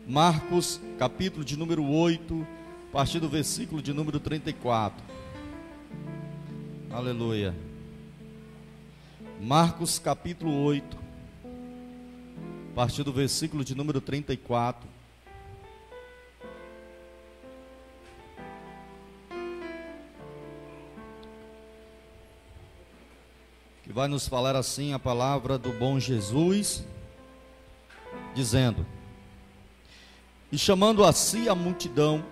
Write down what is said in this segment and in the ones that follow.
Marcos, capítulo de número 8, a partir do versículo de número 34. Aleluia. Marcos, capítulo 8, a partir do versículo de número 34. Que vai nos falar assim a palavra do bom Jesus, dizendo: E chamando a si a multidão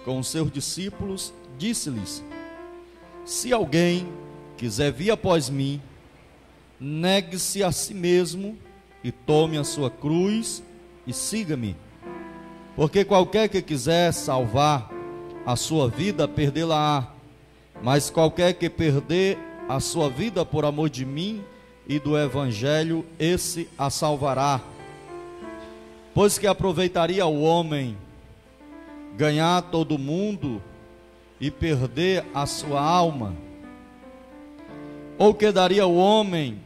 com os seus discípulos, disse-lhes: Se alguém quiser vir após mim, negue-se a si mesmo e tome a sua cruz e siga-me. Porque qualquer que quiser salvar a sua vida, perdê-la-á. Mas qualquer que perder a sua vida por amor de mim e do evangelho, esse a salvará. Pois que aproveitaria o homem ganhar todo mundo e perder a sua alma? Ou que daria o homem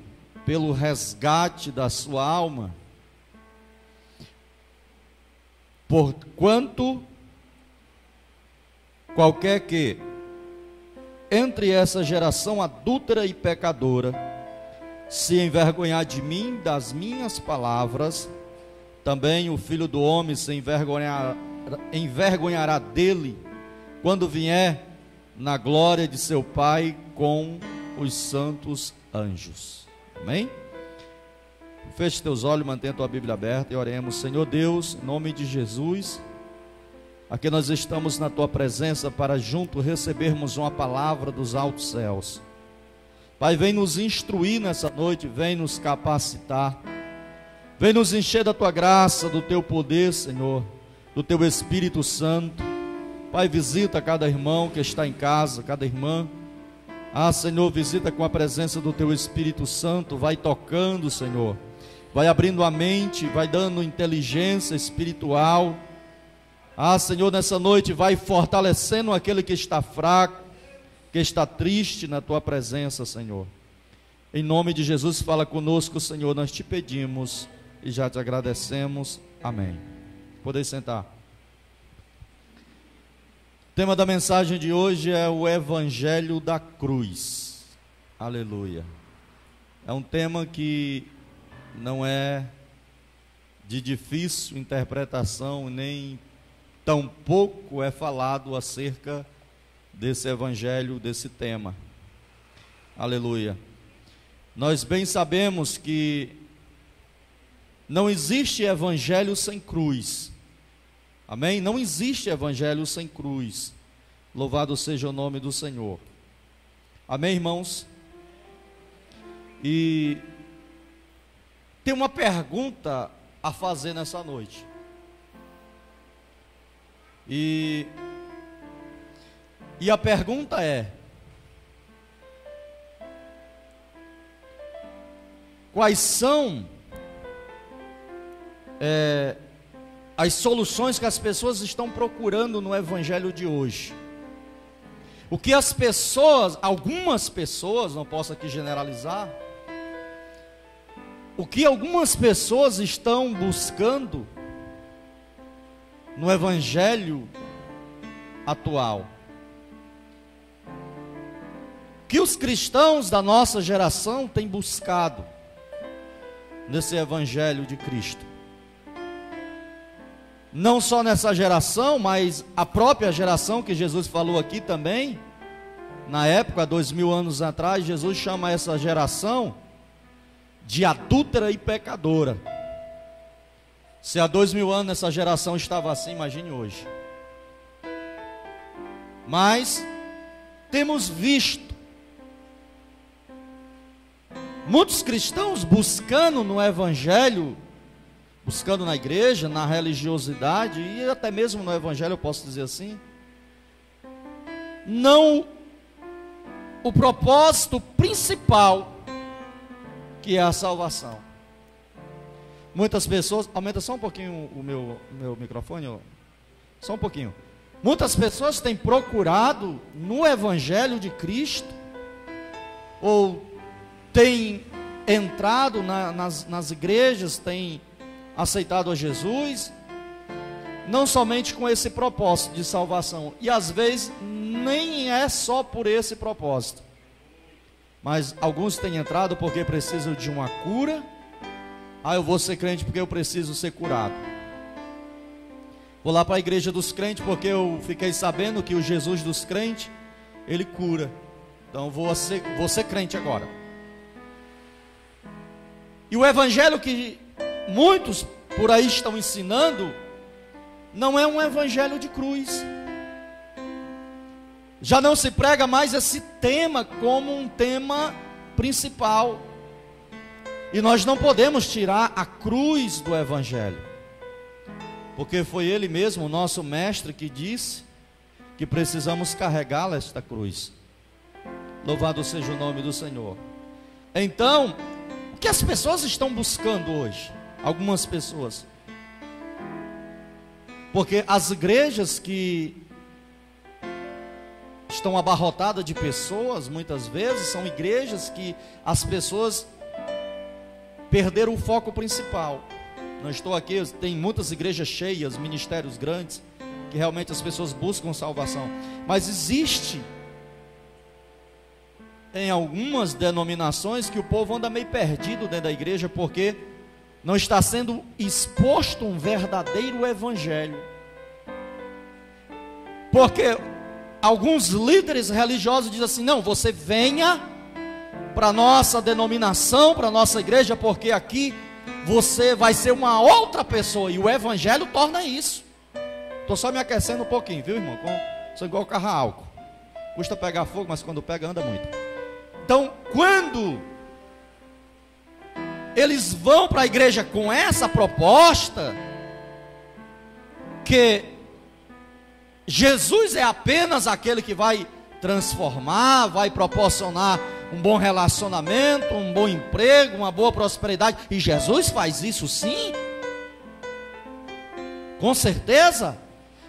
pelo resgate da sua alma? Porquanto qualquer que entre essa geração adúltera e pecadora se envergonhar de mim, das minhas palavras, também o Filho do Homem se envergonhará dele, quando vier na glória de seu Pai com os santos anjos. Amém? Feche teus olhos, mantenha tua Bíblia aberta e oremos. Senhor Deus, em nome de Jesus, aqui nós estamos na tua presença para juntos recebermos uma palavra dos altos céus. Pai, vem nos instruir nessa noite, vem nos capacitar, vem nos encher da tua graça, do teu poder, Senhor, do teu Espírito Santo. Pai, visita cada irmão que está em casa, cada irmã. Senhor, visita com a presença do teu Espírito Santo, vai tocando, Senhor, vai abrindo a mente, vai dando inteligência espiritual. Senhor, nessa noite vai fortalecendo aquele que está fraco, que está triste na tua presença, Senhor. Em nome de Jesus, fala conosco, Senhor, nós te pedimos e já te agradecemos. Amém. Podeis sentar. O tema da mensagem de hoje é o Evangelho da Cruz. Aleluia. É um tema que não é de difícil interpretação, nem tampouco é falado acerca desse evangelho, desse tema. Aleluia. Nós bem sabemos que não existe evangelho sem cruz. Amém? Não existe evangelho sem cruz. Louvado seja o nome do Senhor. Amém, irmãos? E tem uma pergunta a fazer nessa noite. E a pergunta é: quais são as soluções que as pessoas estão procurando no evangelho de hoje? O que as pessoas, algumas pessoas, não posso aqui generalizar, o que algumas pessoas estão buscando no evangelho atual? Que os cristãos da nossa geração têm buscado nesse evangelho de Cristo? Não só nessa geração, mas a própria geração que Jesus falou aqui também, na época, 2000 anos atrás, Jesus chama essa geração de adúltera e pecadora. Se há 2000 anos essa geração estava assim, imagine hoje. Mas temos visto muitos cristãos buscando no evangelho, buscando na igreja, na religiosidade e até mesmo no evangelho, eu posso dizer assim, não o propósito principal, que é a salvação. Muitas pessoas, aumenta só um pouquinho o meu microfone, só um pouquinho. Muitas pessoas têm procurado no evangelho de Cristo, ou têm entrado nas igrejas, têm aceitado a Jesus, não somente com esse propósito de salvação, e às vezes nem é só por esse propósito, mas alguns têm entrado porque precisam de uma cura. Eu vou ser crente porque eu preciso ser curado. Vou lá para a igreja dos crentes porque eu fiquei sabendo que o Jesus dos crentes, ele cura. Então vou ser crente agora. E o evangelho que muitos por aí estão ensinando não é um evangelho de cruz. Já não se prega mais esse tema como um tema principal. E nós não podemos tirar a cruz do evangelho, porque foi ele mesmo, o nosso mestre, que disse que precisamos carregá-la, esta cruz. Louvado seja o nome do Senhor. Então, o que as pessoas estão buscando hoje? Algumas pessoas, porque as igrejas que estão abarrotadas de pessoas, muitas vezes são igrejas que as pessoas perderam o foco principal. Não estou aqui, tem muitas igrejas cheias, ministérios grandes, que realmente as pessoas buscam salvação, mas existe em algumas denominações que o povo anda meio perdido dentro da igreja, porque não está sendo exposto um verdadeiro evangelho. Porque alguns líderes religiosos dizem assim: não, você venha para a nossa denominação, para a nossa igreja, porque aqui você vai ser uma outra pessoa, e o evangelho torna isso. Estou só me aquecendo um pouquinho, viu, irmão? Sou igual carro a álcool, custa pegar fogo, mas quando pega anda muito. Então, quando eles vão para a igreja com essa proposta, que Jesus é apenas aquele que vai transformar, vai proporcionar um bom relacionamento, um bom emprego, uma boa prosperidade, e Jesus faz isso sim, com certeza.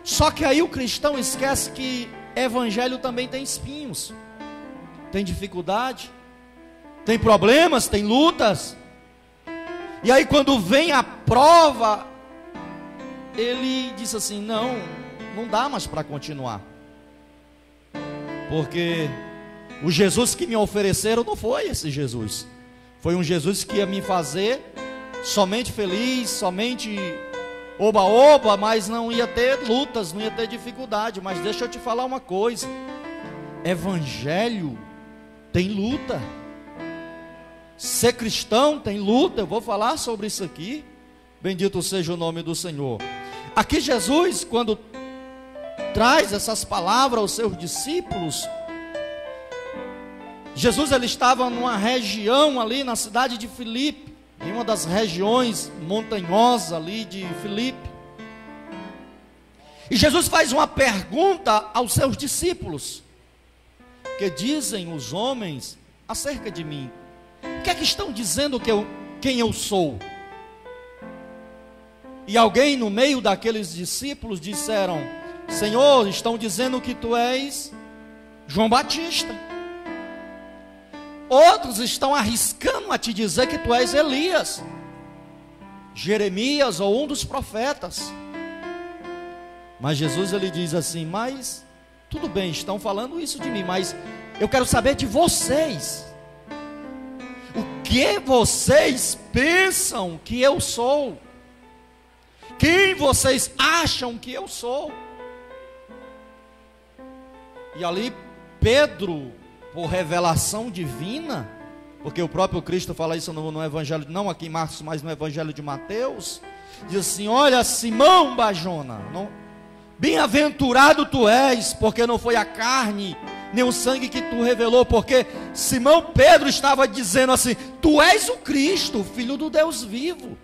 Só que aí o cristão esquece que evangelho também tem espinhos, tem dificuldade, tem problemas, tem lutas. E aí quando vem a prova, ele diz assim: não dá mais para continuar, porque o Jesus que me ofereceram não foi esse Jesus. Foi um Jesus que ia me fazer somente feliz, somente oba-oba, mas não ia ter lutas, não ia ter dificuldade. Mas deixa eu te falar uma coisa: evangelho tem luta. Ser cristão tem luta. Eu vou falar sobre isso aqui. Bendito seja o nome do Senhor. Aqui Jesus, quando traz essas palavras aos seus discípulos, Jesus ele estava numa região ali na cidade de Filipe, em uma das regiões montanhosas ali de Filipe. E Jesus faz uma pergunta aos seus discípulos: que dizem os homens acerca de mim? O que é que estão dizendo quem eu sou? E alguém no meio daqueles discípulos disseram: Senhor, estão dizendo que tu és João Batista. Outros estão arriscando a te dizer que tu és Elias, Jeremias ou um dos profetas. Mas Jesus ele diz assim: mas tudo bem, estão falando isso de mim, mas eu quero saber de vocês. O que vocês pensam que eu sou? Quem vocês acham que eu sou? E ali Pedro, por revelação divina, porque o próprio Cristo fala isso no evangelho, não aqui em Marcos, mas no evangelho de Mateus, diz assim: olha, Simão Barjona, bem-aventurado tu és, porque não foi a carne nem o sangue que tu revelou, porque Simão Pedro estava dizendo assim: tu és o Cristo, o Filho do Deus vivo.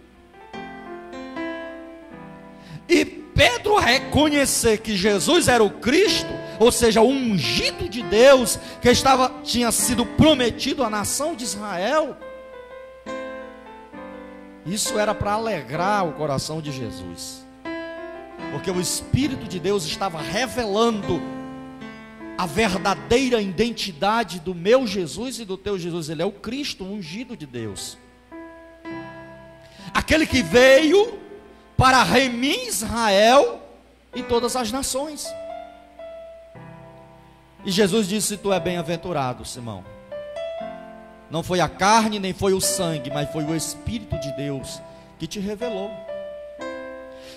E Pedro reconhecer que Jesus era o Cristo, ou seja, o ungido de Deus, que tinha sido prometido à nação de Israel, isso era para alegrar o coração de Jesus, porque o Espírito de Deus estava revelando a verdadeira identidade do meu Jesus e do teu Jesus. Ele é o Cristo, o ungido de Deus, aquele que veio para remir Israel em todas as nações. E Jesus disse: tu é bem-aventurado, Simão. Não foi a carne, nem foi o sangue, mas foi o Espírito de Deus que te revelou.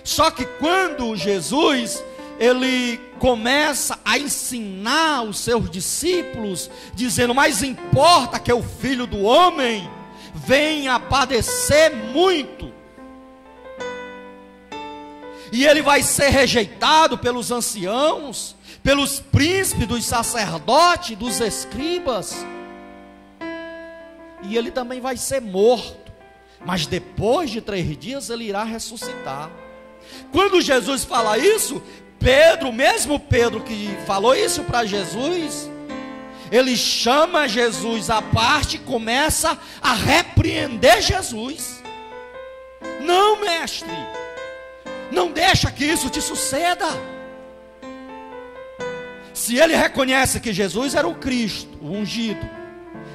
Só que quando Jesus, ele começa a ensinar os seus discípulos, dizendo: mas importa que o Filho do Homem venha padecer muito, e ele vai ser rejeitado pelos anciãos, pelos príncipes, dos sacerdotes, dos escribas, e ele também vai ser morto, mas depois de 3 dias ele irá ressuscitar. Quando Jesus fala isso, Pedro, mesmo Pedro que falou isso para Jesus, ele chama Jesus à parte e começa a repreender Jesus. Não, mestre, não deixa que isso te suceda. Se ele reconhece que Jesus era o Cristo, o ungido,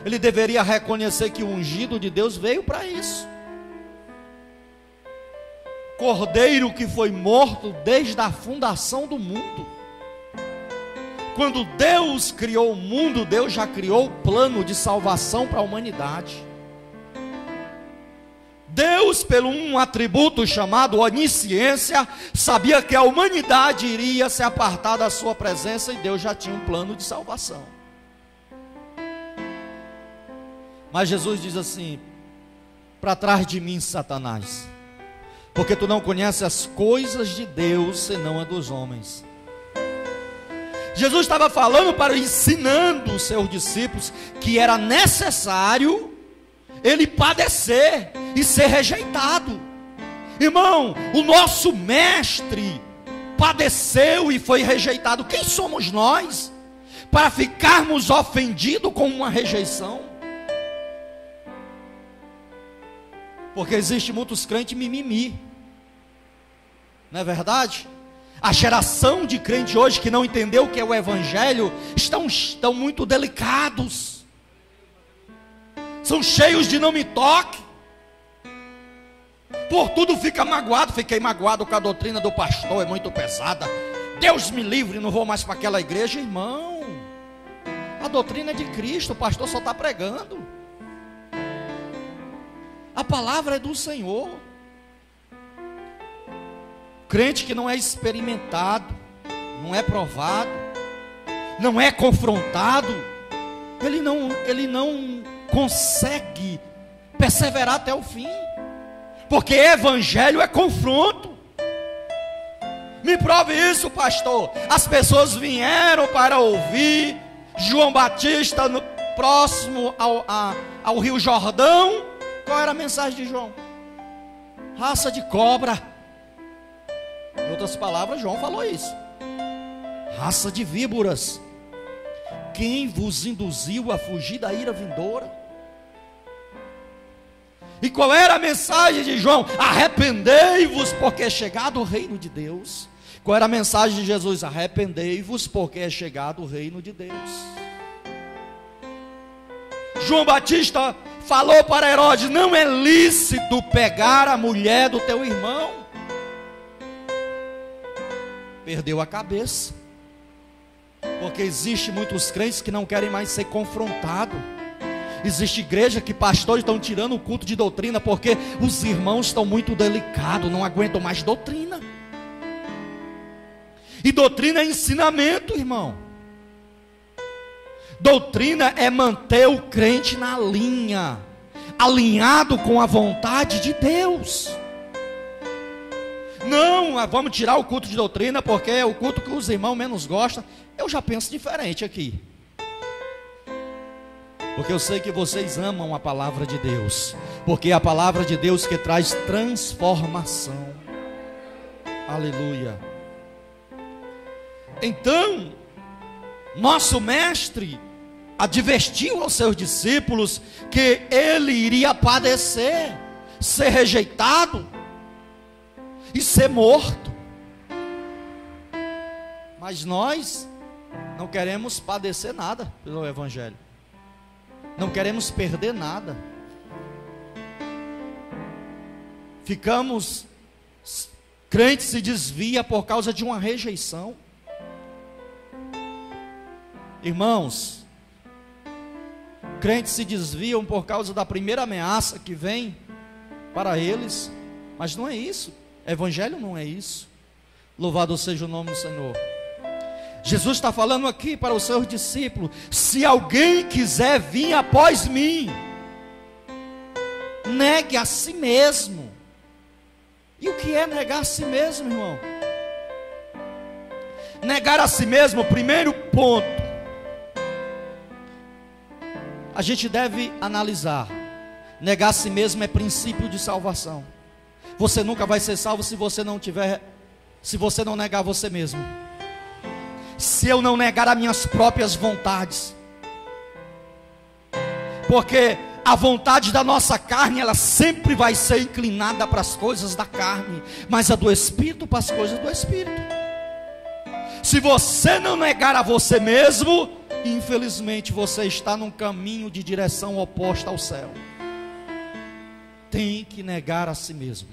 ele deveria reconhecer que o ungido de Deus veio para isso. Cordeiro que foi morto desde a fundação do mundo. Quando Deus criou o mundo, Deus já criou o plano de salvação para a humanidade. Deus, pelo um atributo chamado onisciência, sabia que a humanidade iria se apartar da sua presença, e Deus já tinha um plano de salvação. Mas Jesus diz assim: para trás de mim, Satanás, porque tu não conheces as coisas de Deus, senão a dos homens. Jesus estava falando, ensinando os seus discípulos, que era necessário ele padecer e ser rejeitado. Irmão, o nosso mestre padeceu e foi rejeitado. Quem somos nós para ficarmos ofendidos com uma rejeição? Porque existe muitos crentes mimimi, não é verdade? A geração de crente hoje que não entendeu o que é o evangelho estão muito delicados, são cheios de não me toque, por tudo fica magoado. Fiquei magoado com a doutrina do pastor, é muito pesada, Deus me livre, não vou mais para aquela igreja. Irmão, a doutrina é de Cristo, o pastor só está pregando, a palavra é do Senhor. Crente que não é experimentado, não é provado, não é confrontado, ele não consegue perseverar até o fim, porque evangelho é confronto. Me prove isso, pastor. As pessoas vieram para ouvir João Batista próximo ao Rio Jordão. Qual era a mensagem de João? Raça de cobra. Em outras palavras, João falou isso. Raça de víboras, quem vos induziu a fugir da ira vindoura? E qual era a mensagem de João? Arrependei-vos, porque é chegado o reino de Deus. Qual era a mensagem de Jesus? Arrependei-vos, porque é chegado o reino de Deus. João Batista falou para Herodes: não é lícito pegar a mulher do teu irmão. Perdeu a cabeça, porque existe muitos crentes que não querem mais ser confrontados. Existe igreja que pastores estão tirando o culto de doutrina, porque os irmãos estão muito delicados, não aguentam mais doutrina. E doutrina é ensinamento, irmão. Doutrina é manter o crente na linha, alinhado com a vontade de Deus. Não, vamos tirar o culto de doutrina, porque é o culto que os irmãos menos gostam. Eu já penso diferente aqui, porque eu sei que vocês amam a palavra de Deus, porque é a palavra de Deus que traz transformação. Aleluia. Então, nosso mestre advertiu aos seus discípulos que ele iria padecer, ser rejeitado e ser morto. Mas nós não queremos padecer nada pelo evangelho, não queremos perder nada. Ficamos Crente se desvia por causa de uma rejeição. Irmãos, crentes se desviam por causa da primeira ameaça que vem para eles, mas não é isso. Evangelho não é isso. Louvado seja o nome do Senhor. Jesus está falando aqui para os seus discípulos: se alguém quiser vir após mim, negue a si mesmo. E o que é negar a si mesmo, irmão? Negar a si mesmo, primeiro ponto, a gente deve analisar. Negar a si mesmo é princípio de salvação. Você nunca vai ser salvo se você não negar você mesmo. Se eu não negar as minhas próprias vontades. Porque a vontade da nossa carne, ela sempre vai ser inclinada para as coisas da carne, mas a do Espírito para as coisas do Espírito. Se você não negar a você mesmo, infelizmente você está num caminho de direção oposta ao céu. Tem que negar a si mesmo.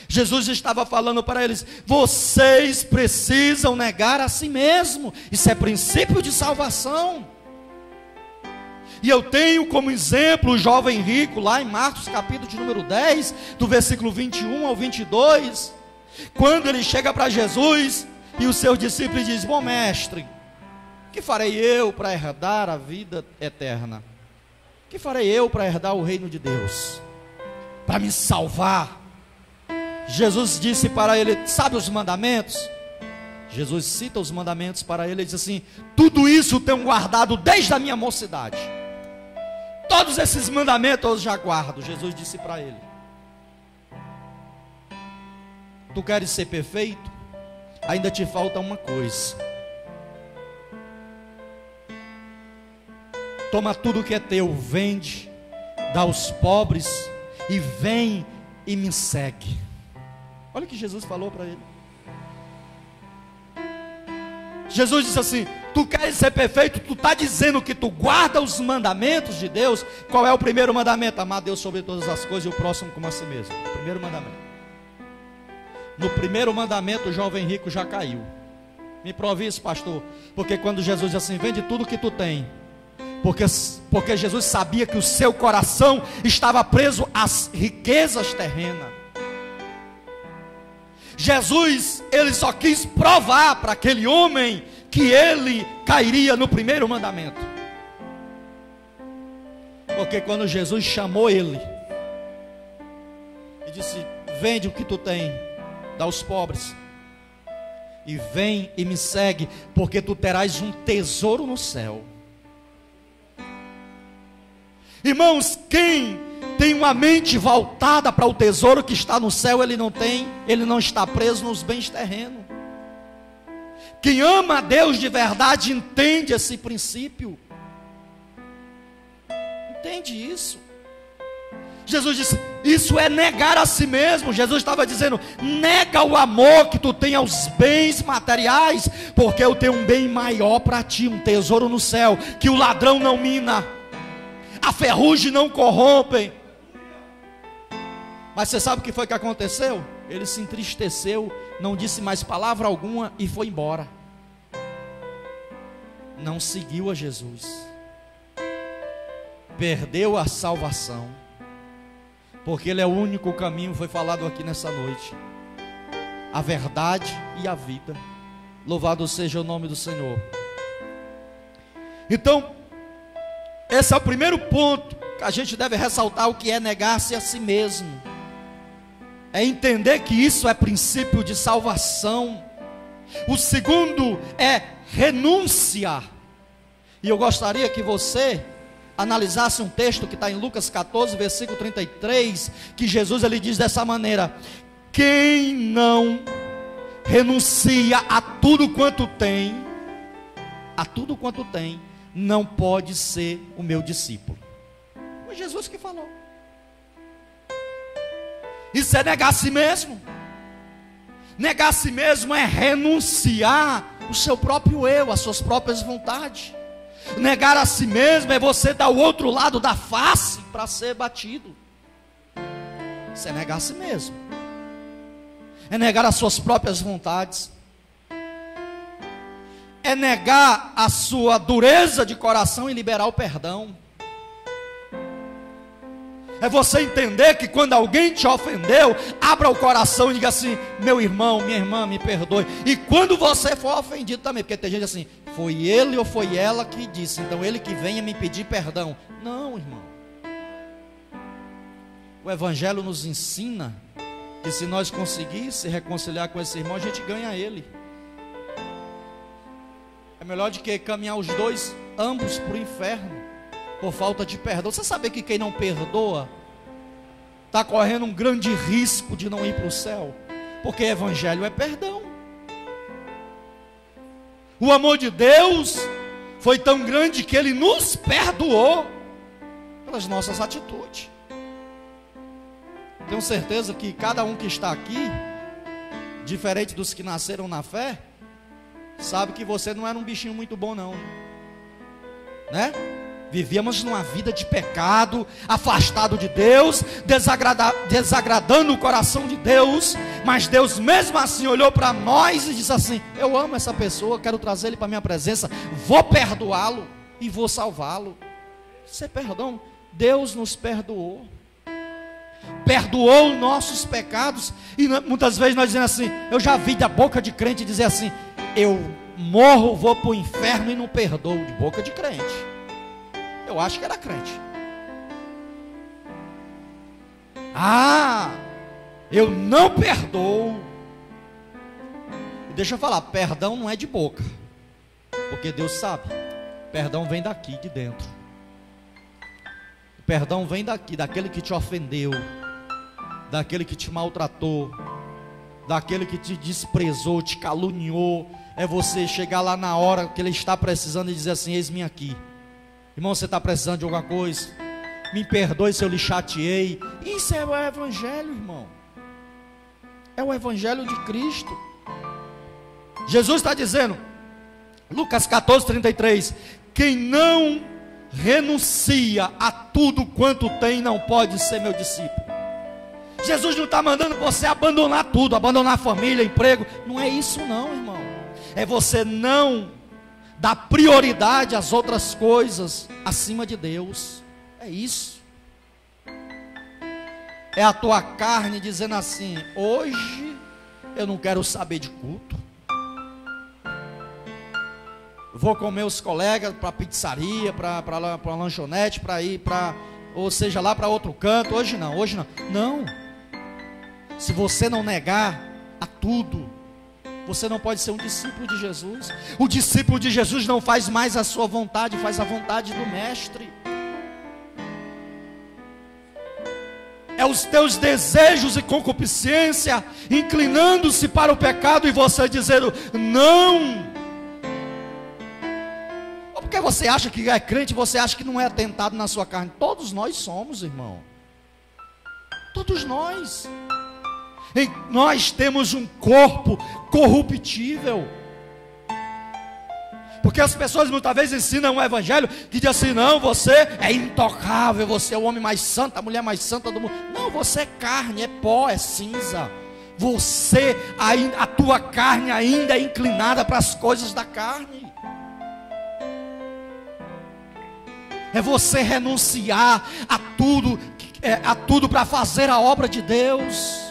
Jesus estava falando para eles: vocês precisam negar a si mesmo. Isso é princípio de salvação. E eu tenho como exemplo o jovem rico, lá em Marcos capítulo de número 10, do versículo 21 ao 22, quando ele chega para Jesus, e os seus discípulos dizem: bom mestre, o que farei eu para herdar a vida eterna? O que farei eu para herdar o reino de Deus? Para me salvar? Jesus disse para ele: sabe os mandamentos? Jesus cita os mandamentos para ele e diz assim: tudo isso eu tenho guardado desde a minha mocidade. Todos esses mandamentos eu já guardo. Jesus disse para ele: tu queres ser perfeito? Ainda te falta uma coisa. Toma tudo que é teu, vende, dá aos pobres e vem e me segue. Olha o que Jesus falou para ele. Jesus disse assim: tu queres ser perfeito? Tu está dizendo que tu guarda os mandamentos de Deus. Qual é o primeiro mandamento? Amar Deus sobre todas as coisas e o próximo como a si mesmo. O primeiro mandamento. No primeiro mandamento o jovem rico já caiu. Me prove isso, pastor. Porque quando Jesus diz assim: vende tudo que tu tem, porque Jesus sabia que o seu coração estava preso às riquezas terrenas. Jesus, ele só quis provar para aquele homem que ele cairia no primeiro mandamento. Porque quando Jesus chamou ele e disse: vende o que tu tem, dá aos pobres e vem e me segue, porque tu terás um tesouro no céu. Irmãos, quem tem uma mente voltada para o tesouro que está no céu, ele não está preso nos bens terrenos. Quem ama a Deus de verdade entende esse princípio. Entende isso. Jesus disse: isso é negar a si mesmo. Jesus estava dizendo: nega o amor que tu tem aos bens materiais, porque eu tenho um bem maior para ti, um tesouro no céu, que o ladrão não mina, a ferrugem não corrompe. Mas você sabe o que foi que aconteceu? Ele se entristeceu, não disse mais palavra alguma e foi embora. Não seguiu a Jesus. Perdeu a salvação. Porque ele é o único caminho, foi falado aqui nessa noite. A verdade e a vida. Louvado seja o nome do Senhor. Então, esse é o primeiro ponto que a gente deve ressaltar: o que é negar-se a si mesmo. É entender que isso é princípio de salvação. O segundo é renúncia. E eu gostaria que você analisasse um texto que está em Lucas 14, versículo 33, que Jesus ele diz dessa maneira: quem não renuncia a tudo quanto tem, não pode ser o meu discípulo. Foi Jesus que falou. Isso é negar a si mesmo. Negar a si mesmo é renunciar o seu próprio eu, as suas próprias vontades. Negar a si mesmo é você dar o outro lado da face para ser batido. Isso é negar a si mesmo. é negar as suas próprias vontades, é negar a sua dureza de coração e liberar o perdão. É você entender que quando alguém te ofendeu, abra o coração e diga assim: meu irmão, minha irmã, me perdoe. E quando você for ofendido também, porque tem gente assim: foi ele ou foi ela que disse, então ele que venha me pedir perdão. Não, irmão. O Evangelho nos ensina que se nós conseguirmos se reconciliar com esse irmão, a gente ganha ele. É melhor do que caminhar os dois, ambos, para o inferno, por falta de perdão. Você sabe que quem não perdoa está correndo um grande risco de não ir para o céu, porque Evangelho é perdão. O amor de Deus foi tão grande que Ele nos perdoou pelas nossas atitudes. Tenho certeza que cada um que está aqui, diferente dos que nasceram na fé, sabe que você não era um bichinho muito bom não, né? Vivíamos numa vida de pecado, afastado de Deus, desagradando o coração de Deus, mas Deus mesmo assim olhou para nós e disse assim: eu amo essa pessoa, quero trazer ele para a minha presença, vou perdoá-lo e vou salvá-lo. Isso é perdão. Deus nos perdoou, perdoou nossos pecados. E muitas vezes nós dizemos assim, eu já vi da boca de crente dizer assim: eu morro, vou para o inferno e não perdoo. De boca de crente. Eu acho que era crente. Eu não perdoo. E deixa eu falar, perdão não é de boca, porque Deus sabe. Perdão vem daqui, de dentro. Perdão vem daqui, daquele que te ofendeu, daquele que te maltratou, daquele que te desprezou, te caluniou. É você chegar lá na hora que ele está precisando e dizer assim: eis-me aqui. Irmão, você está precisando de alguma coisa? Me perdoe se eu lhe chateei. Isso é o Evangelho, irmão. É o Evangelho de Cristo. Jesus está dizendo, Lucas 14:33, quem não renuncia a tudo quanto tem, não pode ser meu discípulo. Jesus não está mandando você abandonar tudo, abandonar a família, emprego. Não é isso não, irmão. É você não dar prioridade às outras coisas acima de Deus. É isso. É a tua carne dizendo assim: hoje eu não quero saber de culto, vou com meus colegas para a pizzaria, para a lanchonete, para ir para, ou seja, lá para outro canto. Hoje não, hoje não. Não. Se você não negar a tudo, você não pode ser um discípulo de Jesus. O discípulo de Jesus não faz mais a sua vontade, faz a vontade do Mestre. É os teus desejos e concupiscência inclinando-se para o pecado e você dizendo não. Ou porque você acha que é crente, você acha que não é tentado na sua carne. Todos nós somos, irmão. Todos nós. Nós temos um corpo corruptível. Porque as pessoas muitas vezes ensinam um evangelho que diz assim: não, você é intocável, você é o homem mais santo, a mulher mais santa do mundo. Não, você é carne, é pó, é cinza. Você, a tua carne ainda é inclinada para as coisas da carne. É você renunciar a tudo para fazer a obra de Deus.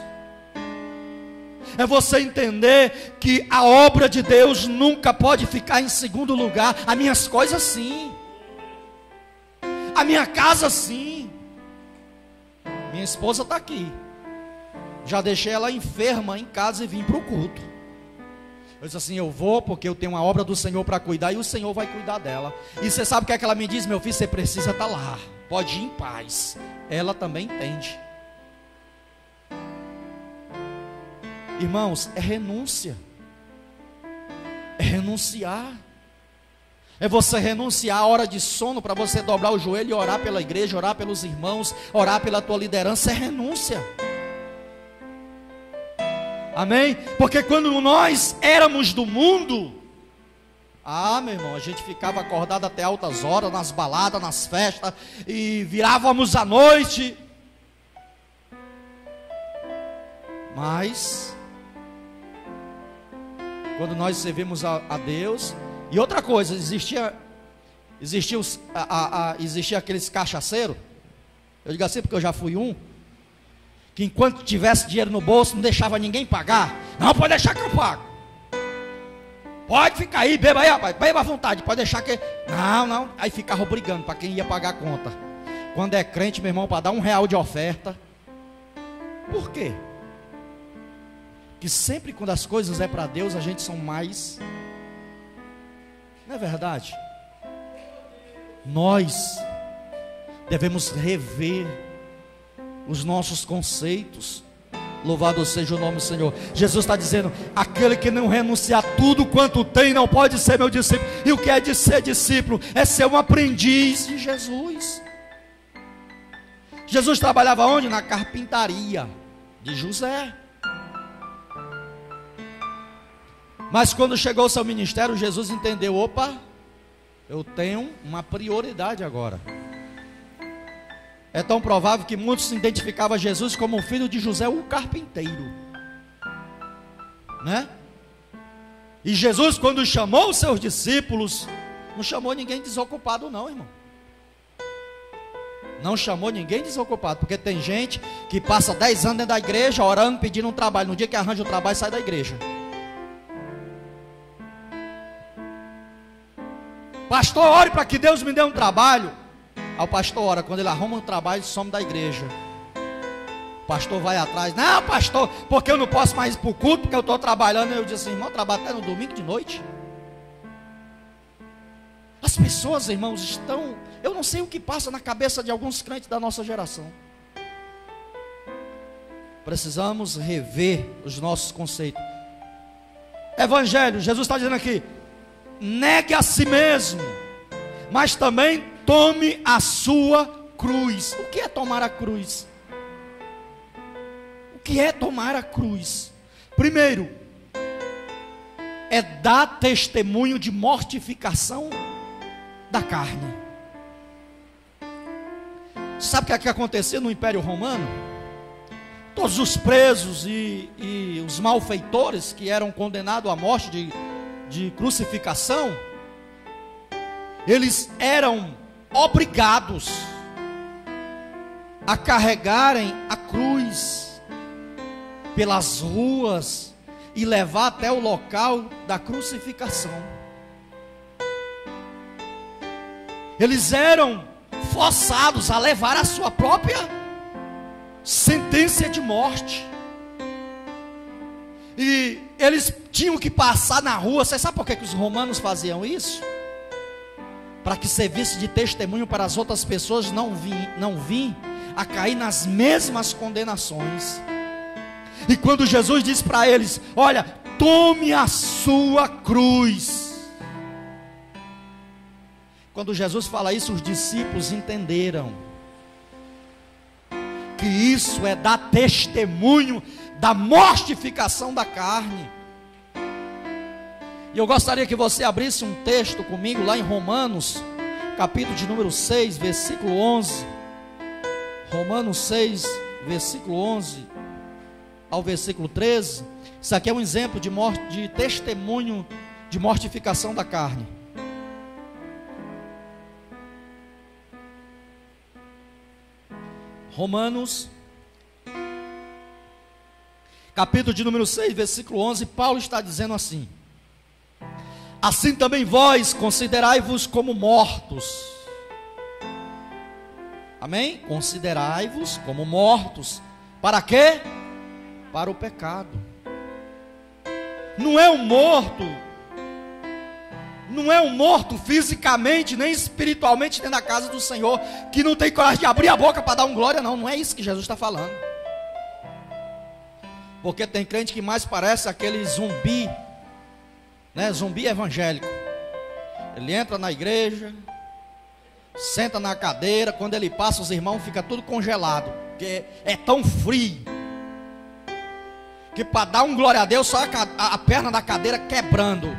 É você entender que a obra de Deus nunca pode ficar em segundo lugar. As minhas coisas sim, a minha casa sim. Minha esposa está aqui, já deixei ela enferma em casa e vim para o culto. Eu disse assim: eu vou porque eu tenho uma obra do Senhor para cuidar e o Senhor vai cuidar dela. E você sabe o que é que ela me diz? Meu filho, você precisa estar lá, pode ir em paz. Ela também entende. Irmãos, é renúncia. É renunciar. É você renunciar a hora de sono para você dobrar o joelho e orar pela igreja, orar pelos irmãos, orar pela tua liderança. É renúncia. Amém? Porque quando nós éramos do mundo, meu irmão, a gente ficava acordado até altas horas, nas baladas, nas festas, e virávamos à noite. Mas quando nós servimos a Deus. E outra coisa, existia aqueles cachaceiros, eu digo assim porque eu já fui um, que enquanto tivesse dinheiro no bolso, não deixava ninguém pagar. Não, pode deixar que eu pago. Pode ficar aí, beba aí, rapaz, beba à vontade, pode deixar que... Não, aí ficava brigando para quem ia pagar a conta. Quando é crente, meu irmão, para dar R$1 de oferta. Por quê? Que sempre quando as coisas é para Deus, a gente são mais... Não é verdade? Nós devemos rever os nossos conceitos. Louvado seja o nome do Senhor. Jesus está dizendo: aquele que não renunciar tudo quanto tem, não pode ser meu discípulo. E o que é de ser discípulo? É ser um aprendiz de Jesus. Jesus trabalhava onde? Na carpintaria de José. Mas quando chegou ao seu ministério, Jesus entendeu: opa, eu tenho uma prioridade agora. É tão provável que muitos identificavam Jesus como o filho de José, o carpinteiro, né? E Jesus, quando chamou os seus discípulos, não chamou ninguém desocupado não, irmão. Não chamou ninguém desocupado, porque tem gente que passa 10 anos dentro da igreja, orando, pedindo um trabalho. No dia que arranja o trabalho, sai da igreja. Pastor, ore para que Deus me dê um trabalho. Aí o pastor ora, quando ele arruma um trabalho, ele some da igreja. O pastor vai atrás: não, pastor, porque eu não posso mais ir para o culto, porque eu estou trabalhando. Eu disse assim: irmão, eu trabalho até no domingo de noite. As pessoas, irmãos, estão... Eu não sei o que passa na cabeça de alguns crentes da nossa geração. Precisamos rever os nossos conceitos. Evangelho, Jesus está dizendo aqui: negue a si mesmo, mas também tome a sua cruz. O que é tomar a cruz? O que é tomar a cruz? Primeiro, é dar testemunho de mortificação da carne. Sabe o que acontecia no Império Romano? Todos os presos e os malfeitores que eram condenados à morte de crucificação, eles eram obrigados a carregarem a cruz pelas ruas e levar até o local da crucificação. Eles eram forçados a levar a sua própria sentença de morte. E eles tinham que passar na rua. Você sabe por que os romanos faziam isso? Para que servisse de testemunho para as outras pessoas não vir a cair nas mesmas condenações. E quando Jesus disse para eles: olha, tome a sua cruz. Quando Jesus fala isso, os discípulos entenderam que isso é dar testemunho da mortificação da carne. E eu gostaria que você abrisse um texto comigo lá em Romanos, capítulo de número 6, versículo 11. Romanos 6, versículo 11 ao versículo 13. Isso aqui é um exemplo de testemunho de mortificação da carne. Romanos, capítulo de número 6, versículo 11, Paulo está dizendo assim: assim também vós considerai-vos como mortos. Amém? Considerai-vos como mortos. Para quê? Para o pecado. Não é um morto fisicamente, nem espiritualmente dentro da casa do Senhor, que não tem coragem de abrir a boca para dar um glória, não é isso que Jesus está falando. Porque tem crente que mais parece aquele zumbi, né? Zumbi evangélico. Ele entra na igreja, senta na cadeira, quando ele passa, os irmãos ficam tudo congelado, porque é tão frio, que para dar um glória a Deus, só a perna da cadeira quebrando.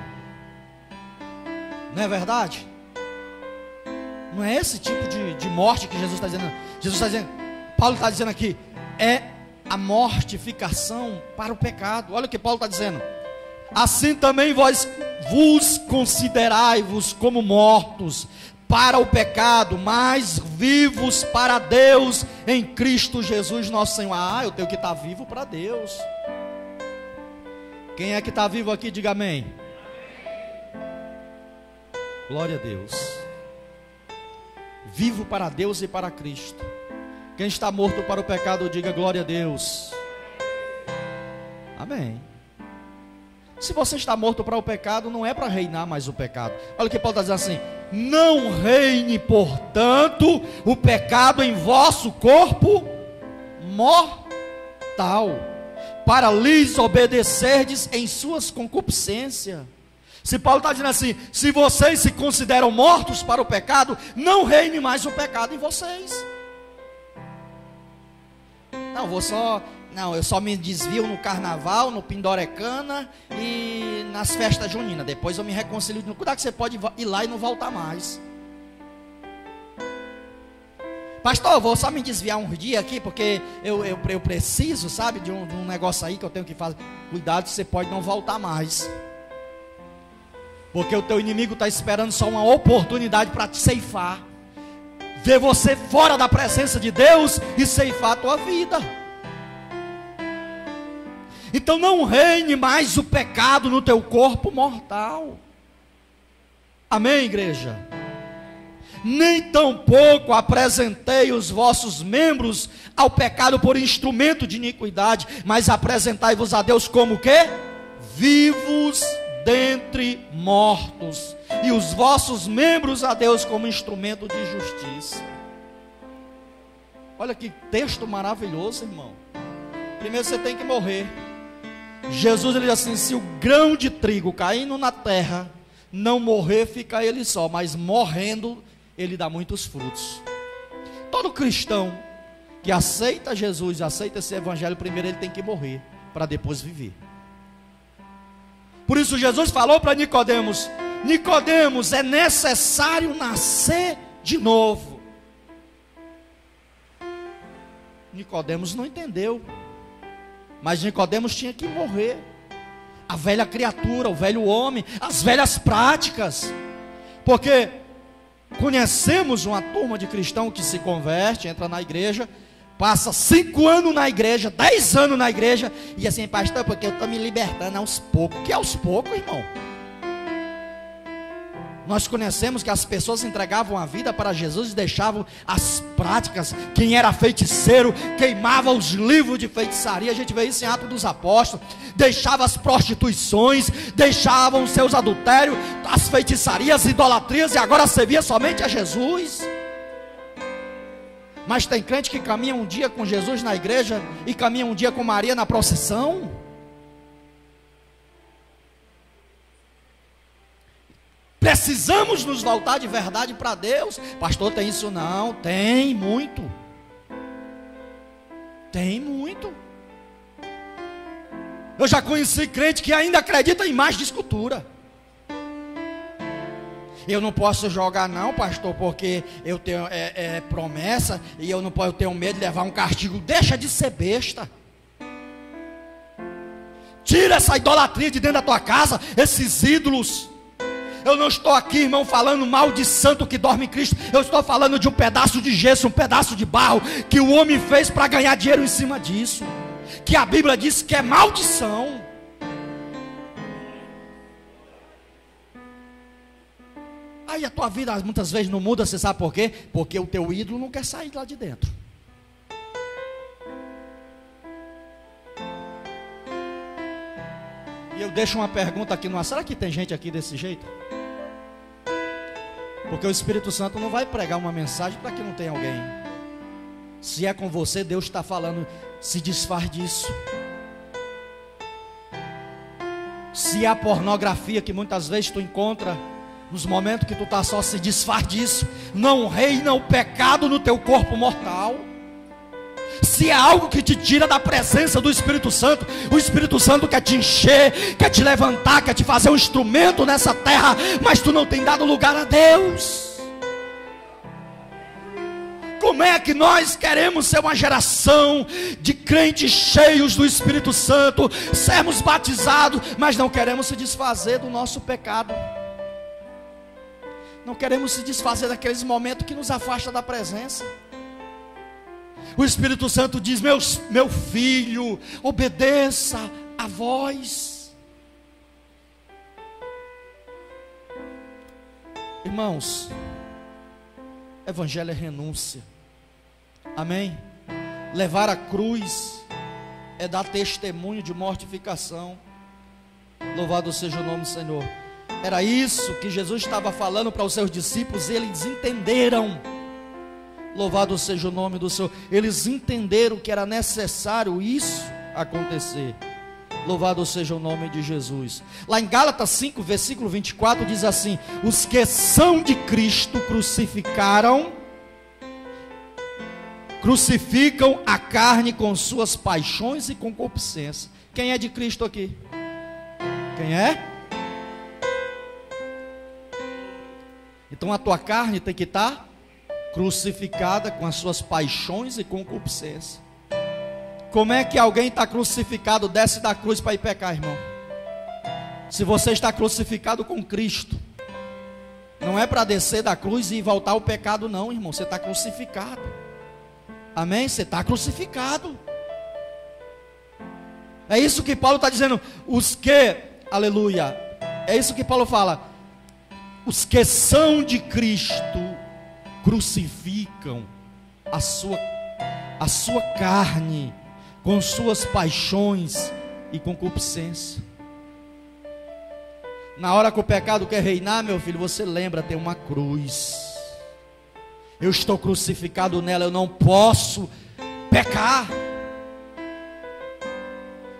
Não é verdade? Não é esse tipo de morte que Jesus está dizendo. Jesus está dizendo, Paulo está dizendo aqui, é a mortificação para o pecado. Olha o que Paulo está dizendo: assim também vós vos considerai-vos como mortos para o pecado, mas vivos para Deus em Cristo Jesus nosso Senhor. Eu tenho que estar vivo para Deus. Quem é que está vivo aqui, diga amém. Glória a Deus. Vivo para Deus e para Cristo. Quem está morto para o pecado, diga glória a Deus. Amém. Se você está morto para o pecado, não é para reinar mais o pecado. Olha o que Paulo está dizendo assim: não reine, portanto, o pecado em vosso corpo mortal, para lhes obedecerdes em suas concupiscências. Se Paulo está dizendo assim: se vocês se consideram mortos para o pecado, não reine mais o pecado em vocês. Eu só me desvio no carnaval, no Pindorecana e nas festas juninas. Depois eu me reconcilio. Cuidado que você pode ir lá e não voltar mais. Pastor, eu vou só me desviar uns dias aqui, porque eu preciso, sabe, de um negócio aí que eu tenho que fazer. Cuidado, você pode não voltar mais. Porque o teu inimigo está esperando só uma oportunidade para te ceifar. Ver você fora da presença de Deus e ceifar a tua vida. Então não reine mais o pecado no teu corpo mortal. Amém, igreja? Nem tampouco apresentei os vossos membros ao pecado por instrumento de iniquidade, mas apresentai-vos a Deus como quê? Vivos dentre mortos, e os vossos membros a Deus como instrumento de justiça. Olha que texto maravilhoso, irmão. Primeiro você tem que morrer. Jesus ele diz assim: se o grão de trigo caindo na terra não morrer, fica ele só, mas morrendo ele dá muitos frutos. Todo cristão que aceita Jesus, aceita esse evangelho, primeiro ele tem que morrer para depois viver. Por isso Jesus falou para Nicodemos: Nicodemos, é necessário nascer de novo. Nicodemos não entendeu, mas Nicodemos tinha que morrer. A velha criatura, o velho homem, as velhas práticas. Porque conhecemos uma turma de cristão que se converte, entra na igreja, passa 5 anos na igreja, 10 anos na igreja, e assim: pastor, porque eu estou me libertando aos poucos. Que aos poucos, irmão? Nós conhecemos que as pessoas entregavam a vida para Jesus e deixavam as práticas. Quem era feiticeiro queimava os livros de feitiçaria. A gente vê isso em Atos dos Apóstolos. Deixava as prostituições, deixavam os seus adultérios, as feitiçarias, idolatrias, e agora servia somente a Jesus. Mas tem crente que caminha um dia com Jesus na igreja e caminha um dia com Maria na procissão. Precisamos nos voltar de verdade para Deus. Pastor, tem isso não? Tem muito. Tem muito. Eu já conheci crente que ainda acredita em imagem de escultura. Eu não posso jogar não, pastor, porque eu tenho promessa, e eu não posso, eu tenho medo de levar um castigo. Deixa de ser besta. Tira essa idolatria de dentro da tua casa, esses ídolos. Eu não estou aqui, irmão, falando mal de santo que dorme em Cristo. Eu estou falando de um pedaço de gesso, um pedaço de barro, que o homem fez para ganhar dinheiro em cima disso, que a Bíblia diz que é maldição. Aí a tua vida muitas vezes não muda, você sabe por quê? Porque o teu ídolo não quer sair lá de dentro. E eu deixo uma pergunta aqui no ar: será que tem gente aqui desse jeito? Porque o Espírito Santo não vai pregar uma mensagem para que não tenha alguém. Se é com você, Deus está falando: se desfaz disso. Se há pornografia que muitas vezes tu encontra nos momentos que tu está só, se desfaz disso. Não reina o pecado no teu corpo mortal. Se é algo que te tira da presença do Espírito Santo, o Espírito Santo quer te encher, quer te levantar, quer te fazer um instrumento nessa terra, mas tu não tem dado lugar a Deus. como é que nós queremos ser uma geração de crentes cheios do Espírito Santo, sermos batizados, mas não queremos se desfazer do nosso pecado. Não queremos se desfazer daqueles momentos que nos afastam da presença. O Espírito Santo diz: meu filho, obedeça a voz. Irmãos, evangelho é renúncia. Amém? Levar a cruz é dar testemunho de mortificação. Louvado seja o nome do Senhor. Era isso que Jesus estava falando para os seus discípulos, e eles entenderam. Louvado seja o nome do Senhor. Eles entenderam que era necessário isso acontecer. Louvado seja o nome de Jesus. Lá em Gálatas 5, versículo 24, diz assim: os que são de Cristo crucificam a carne com suas paixões e concupiscências. Quem é de Cristo aqui? Quem é? Então a tua carne tem que estar crucificada com as suas paixões e concupiscências. Como é que alguém está crucificado, desce da cruz para ir pecar, irmão? Se você está crucificado com Cristo, não é para descer da cruz e voltar ao pecado, não, irmão. Você está crucificado. Amém? Você está crucificado. É isso que Paulo está dizendo. Os que, aleluia, é isso que Paulo fala. Os que são de Cristo crucificam a sua carne com suas paixões e concupiscência. Na hora que o pecado quer reinar, meu filho, você lembra, tem uma cruz. Eu estou crucificado nela, eu não posso pecar.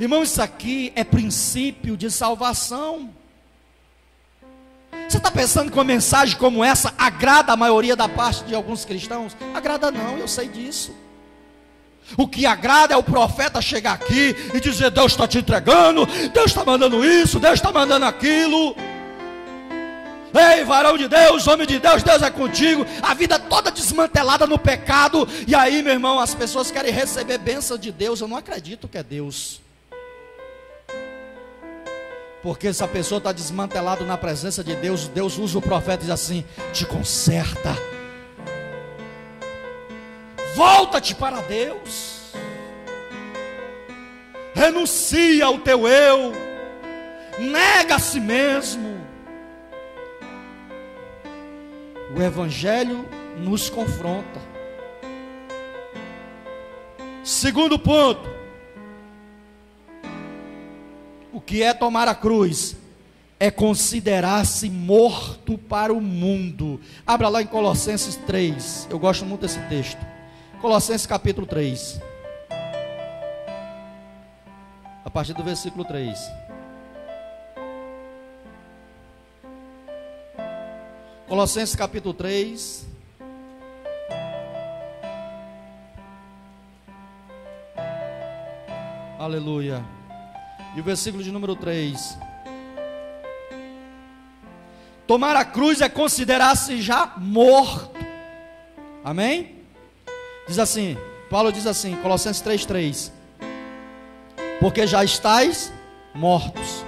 Irmão, isso aqui é princípio de salvação. Você está pensando que uma mensagem como essa agrada a maioria da parte de alguns cristãos? Agrada não, eu sei disso. O que agrada é o profeta chegar aqui e dizer: Deus está te entregando, Deus está mandando isso, Deus está mandando aquilo. Ei, varão de Deus, homem de Deus, Deus é contigo. A vida toda desmantelada no pecado. E aí, meu irmão, as pessoas querem receber bênção de Deus. Eu não acredito que é Deus. Porque se a pessoa está desmantelada na presença de Deus, Deus usa o profeta e diz assim: te conserta, volta-te para Deus, renuncia ao teu eu, nega a si mesmo. O Evangelho nos confronta. Segundo ponto: o que é tomar a cruz? É considerar-se morto para o mundo. Abra lá em Colossenses 3. Eu gosto muito desse texto. Colossenses capítulo 3. A partir do versículo 3. Colossenses capítulo 3. Aleluia. E o versículo de número 3. Tomar a cruz é considerar-se já morto. Amém? Diz assim, Paulo diz assim, Colossenses 3:3. Porque já estáis mortos,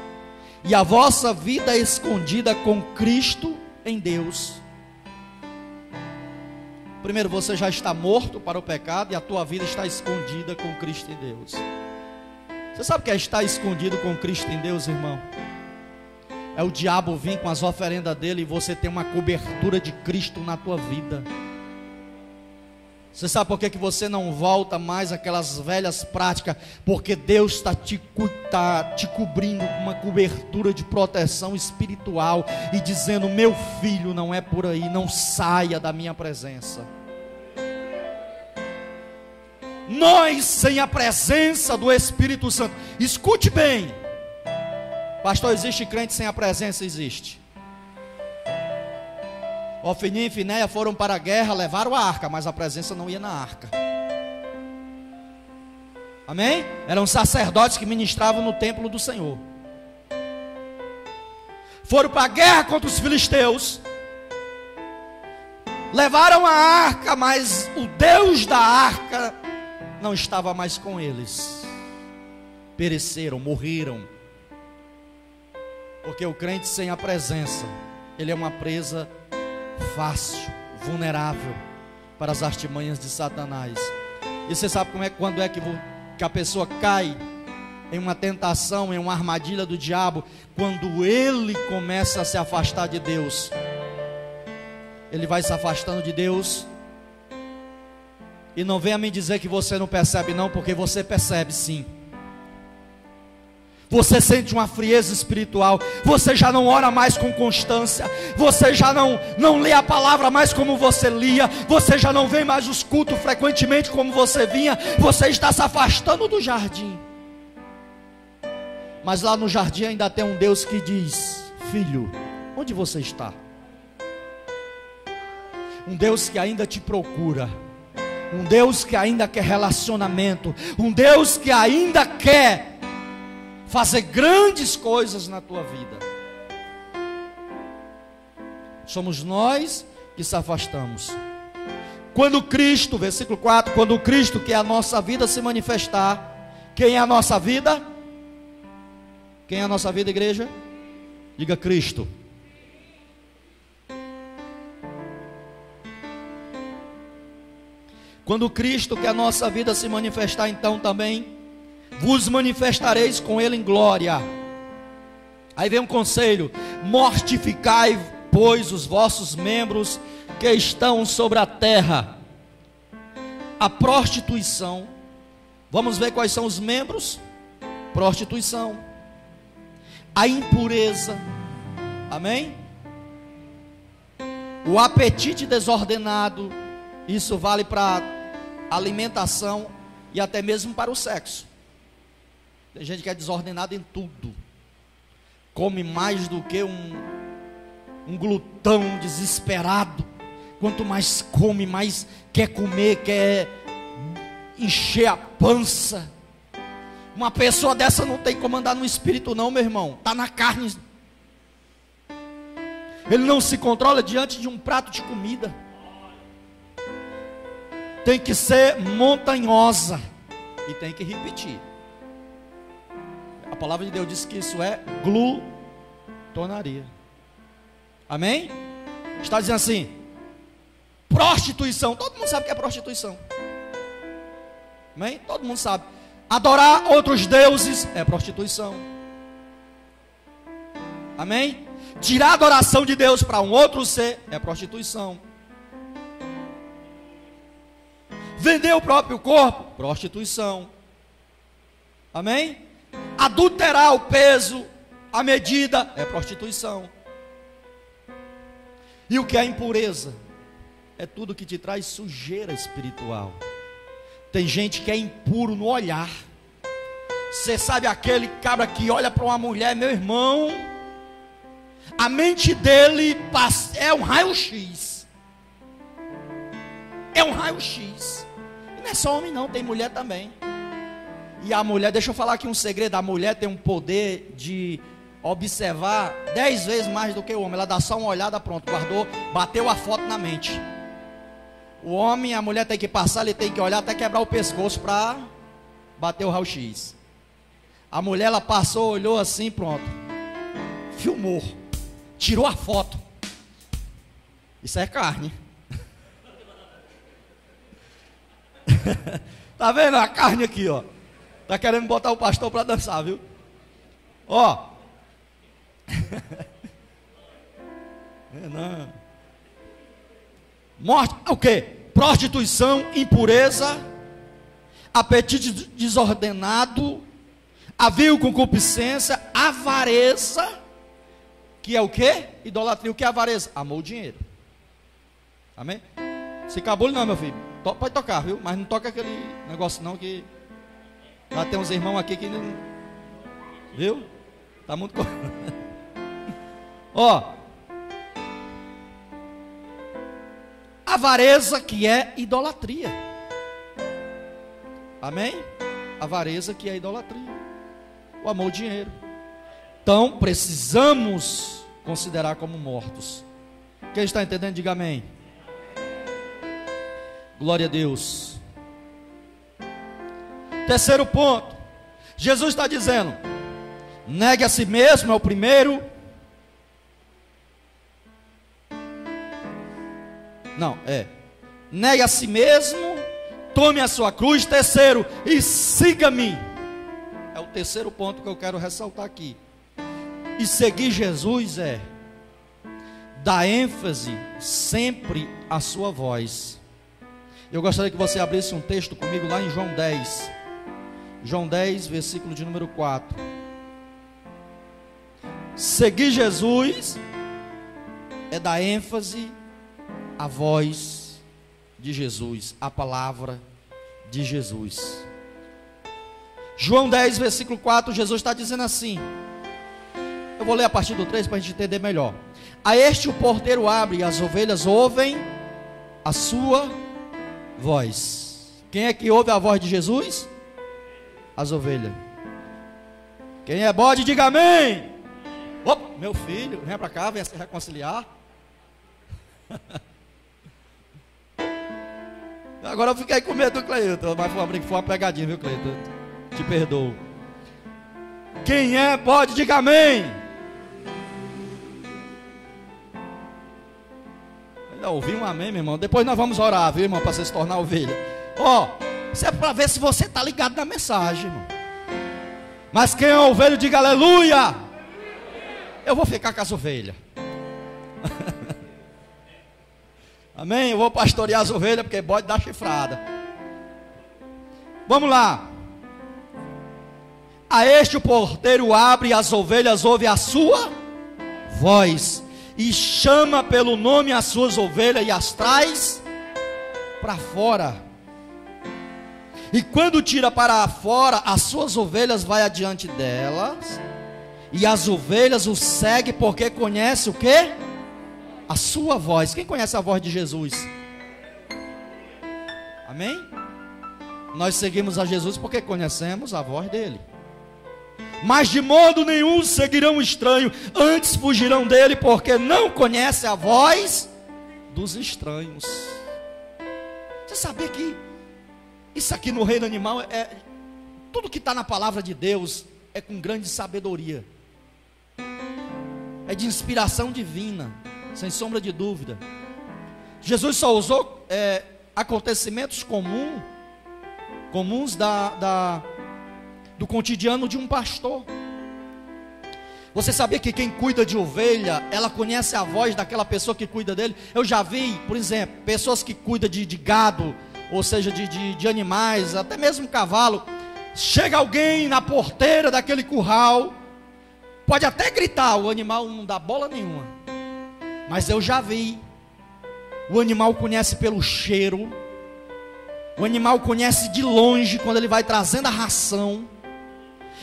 e a vossa vida é escondida com Cristo em Deus. Primeiro, você já está morto para o pecado, e a tua vida está escondida com Cristo em Deus. Você sabe o que é estar escondido com Cristo em Deus, irmão? É o diabo vir com as oferendas dele e você ter uma cobertura de Cristo na tua vida. Você sabe por que você não volta mais àquelas velhas práticas? Porque Deus está te cobrindo com uma cobertura de proteção espiritual e dizendo: meu filho, não é por aí, não saia da minha presença. Nós, sem a presença do Espírito Santo, escute bem, pastor, existe crente sem a presença? Existe. Ofni e Finéia foram para a guerra, levaram a arca, mas a presença não ia na arca. Amém? Eram sacerdotes que ministravam no templo do Senhor. Foram para a guerra contra os filisteus, Levaram a arca, mas o Deus da arca não estava mais com eles. Pereceram, morreram. Porque o crente sem a presença, ele é uma presa fácil, vulnerável para as artimanhas de Satanás. E você sabe quando é que a pessoa cai em uma tentação, em uma armadilha do diabo? Quando ele começa a se afastar de Deus. Ele vai se afastando de Deus. E não venha me dizer que você não percebe não, porque você percebe sim. Você sente uma frieza espiritual. Você já não ora mais com constância. Você já não lê a palavra mais como você lia. Você já não vem mais os cultos frequentemente como você vinha. Você está se afastando do jardim. Mas lá no jardim ainda tem um Deus que diz: filho, onde você está? Um Deus que ainda te procura. Um Deus que ainda quer relacionamento. Um Deus que ainda quer fazer grandes coisas na tua vida. Somos nós que se afastamos. Quando Cristo, versículo 4, quando Cristo, que é a nossa vida, se manifestar, quem é a nossa vida? Quem é a nossa vida, igreja? Diga: Cristo. Quando Cristo, que é a nossa vida, se manifestar, então também vos manifestareis com Ele em glória. Aí vem um conselho: mortificai, pois, os vossos membros que estão sobre a terra. A prostituição. Vamos ver quais são os membros? Prostituição. A impureza. Amém? O apetite desordenado. Isso vale para alimentação e até mesmo para o sexo. Tem gente que é desordenada em tudo. Come mais do que um glutão desesperado. Quanto mais come, mais quer comer, quer encher a pança. Uma pessoa dessa não tem como andar no espírito não, meu irmão. Está na carne. Ele não se controla diante de um prato de comida. Tem que ser montanhosa. E tem que repetir. A palavra de Deus diz que isso é glutonaria. Amém? Está dizendo assim: prostituição. Todo mundo sabe o que é prostituição. Amém? Todo mundo sabe. Adorar outros deuses é prostituição. Amém? Tirar a adoração de Deus para um outro ser é prostituição. Vender o próprio corpo, prostituição. Amém? Adulterar o peso, a medida, é prostituição. E o que é impureza? É tudo que te traz sujeira espiritual. Tem gente que é impuro no olhar. Você sabe aquele cabra que olha para uma mulher, meu irmão, a mente dele é um raio-x. É um raio-x. E não é só homem não, tem mulher também. E a mulher, deixa eu falar aqui um segredo: a mulher tem um poder de observar 10 vezes mais do que o homem. Ela dá só uma olhada, pronto, guardou, bateu a foto na mente. O homem, a mulher tem que passar, ele tem que olhar até quebrar o pescoço para bater o raio-x. A mulher, ela passou, olhou assim, pronto, filmou, tirou a foto. Isso é carne. Tá vendo a carne aqui, ó? Tá querendo botar o pastor para dançar, viu? Ó. Não. Morte, o quê? Prostituição, impureza, apetite desordenado, havia concupiscência, avareza, que é o quê? Idolatria. O que é avareza? Amor ao dinheiro. Amém? Se cabule não, meu filho. Pode tocar, viu? Mas não toca aquele negócio não, que já tem uns irmãos aqui que não... Viu? Tá muito... Ó. Avareza, que é idolatria. Amém? Avareza, que é idolatria. O amor ao dinheiro. Então, precisamos considerar como mortos. Quem está entendendo, diga amém. Glória a Deus. Terceiro ponto, Jesus está dizendo: negue a si mesmo, é o primeiro. Não, negue a si mesmo, tome a sua cruz. Terceiro, e siga-me. É o terceiro ponto que eu quero ressaltar aqui. E seguir Jesus dar ênfase sempre à sua voz. Eu gostaria que você abrisse um texto comigo lá em João 10. João 10, versículo de número 4. Seguir Jesus é dar ênfase à voz de Jesus, à palavra de Jesus. João 10, versículo 4, Jesus está dizendo assim. Eu vou ler a partir do 3 para a gente entender melhor. A este o porteiro abre, e as ovelhas ouvem a sua voz. Quem é que ouve a voz de Jesus? As ovelhas. Quem é bode, diga amém. Opa, meu filho, vem para cá, venha se reconciliar. Agora eu fiquei com medo do Cleiton, mas foi uma pegadinha, viu, Cleiton? Te perdoo. Quem é bode, diga amém. Ainda ouvi um amém, meu irmão. Depois nós vamos orar, viu, irmão, para você se tornar ovelha. Isso é para ver se você está ligado na mensagem, irmão. Mas quem é ovelha, diga aleluia. Eu vou ficar com as ovelhas. Amém? Eu vou pastorear as ovelhas, porque bode dá chifrada. Vamos lá. A este o porteiro abre, e as ovelhas ouvem a sua voz, e chama pelo nome as suas ovelhas, e as traz para fora. E quando tira para fora, as suas ovelhas vai adiante delas, e as ovelhas o seguem, porque conhece o quê? A sua voz. Quem conhece a voz de Jesus? Amém? Nós seguimos a Jesus porque conhecemos a voz dele. Mas de modo nenhum seguirão o estranho, antes fugirão dele, porque não conhecem a voz dos estranhos. Você sabia que isso aqui no reino animal tudo que está na palavra de Deus é com grande sabedoria, é de inspiração divina, sem sombra de dúvida. Jesus só usou acontecimentos comuns do cotidiano de um pastor. Você sabia que quem cuida de ovelha, ela conhece a voz daquela pessoa que cuida dele? Eu já vi, por exemplo, pessoas que cuidam de gado, ou seja, de animais, até mesmo cavalo. Chega alguém na porteira daquele curral, pode até gritar, o animal não dá bola nenhuma. Mas eu já vi, o animal conhece pelo cheiro, o animal conhece de longe, quando ele vai trazendo a ração,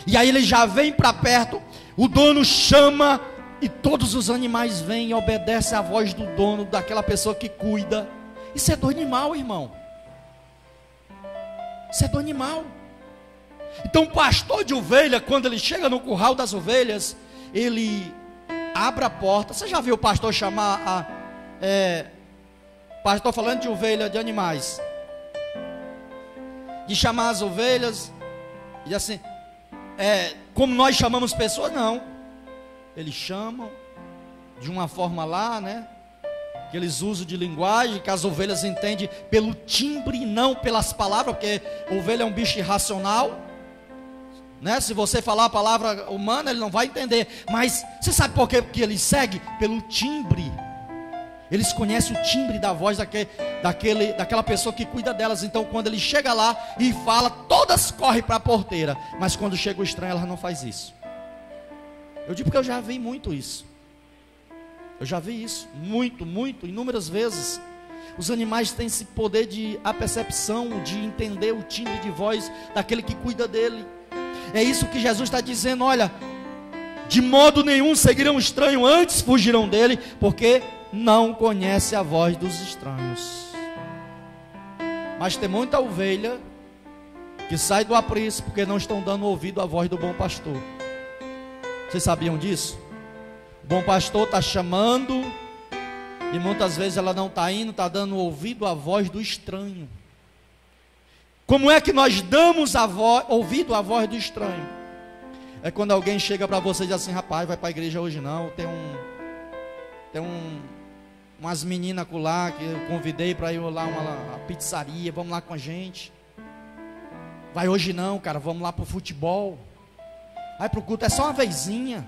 e aí ele já vem para perto, o dono chama, e todos os animais vêm e obedecem à voz do dono, daquela pessoa que cuida. Isso é do animal, irmão. Isso é do animal. Então o pastor de ovelha, quando ele chega no curral das ovelhas, ele abre a porta. Você já viu o pastor chamar pastor falando de ovelha, de animais, de chamar as ovelhas, e assim, como nós chamamos pessoas? Não, eles chamam de uma forma lá, né, que eles usam de linguagem, que as ovelhas entendem pelo timbre e não pelas palavras, porque ovelha é um bicho irracional, né? Se você falar a palavra humana, ele não vai entender. Mas você sabe por quê? Porque eles seguem pelo timbre. Eles conhecem o timbre da voz daquela pessoa que cuida delas. Então quando ele chega lá e fala, todas correm para a porteira. Mas quando chega o estranho, ela não faz isso. Eu digo porque eu já vi muito isso. Eu já vi isso, muito, inúmeras vezes. Os animais têm esse poder de apercepção, de entender o timbre de voz daquele que cuida dele. É isso que Jesus está dizendo, olha, de modo nenhum seguirão o estranho, antes fugirão dele, porque não conhece a voz dos estranhos. Mas tem muita ovelha que sai do aprisco, porque não estão dando ouvido à voz do bom pastor. Vocês sabiam disso? O bom pastor está chamando E muitas vezes ela não está indo, está dando ouvido à voz do estranho. Como é que nós damos ouvido à voz do estranho? É quando alguém chega para você e diz assim: rapaz, vai para a igreja hoje não, tem umas meninas lá que eu convidei para ir lá uma pizzaria, vamos lá com a gente. Vai hoje não, cara, vamos lá para o futebol. Vai para o culto, é só uma vezinha.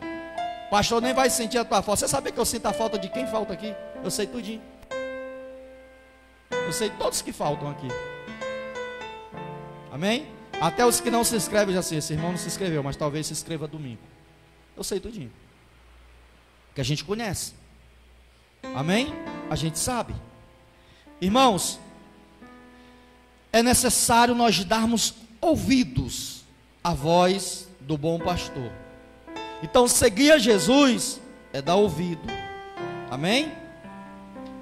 O pastor nem vai sentir a tua falta. Você sabia que eu sinto a falta de quem falta aqui? Eu sei tudinho. Eu sei todos que faltam aqui. Amém? Até os que não se inscrevem, já sei, esse irmão não se inscreveu, mas talvez se inscreva domingo. Eu sei tudinho. Que a gente conhece. Amém? A gente sabe. Irmãos, é necessário nós darmos ouvidos à voz do bom pastor. Então, seguir a Jesus é dar ouvido. Amém?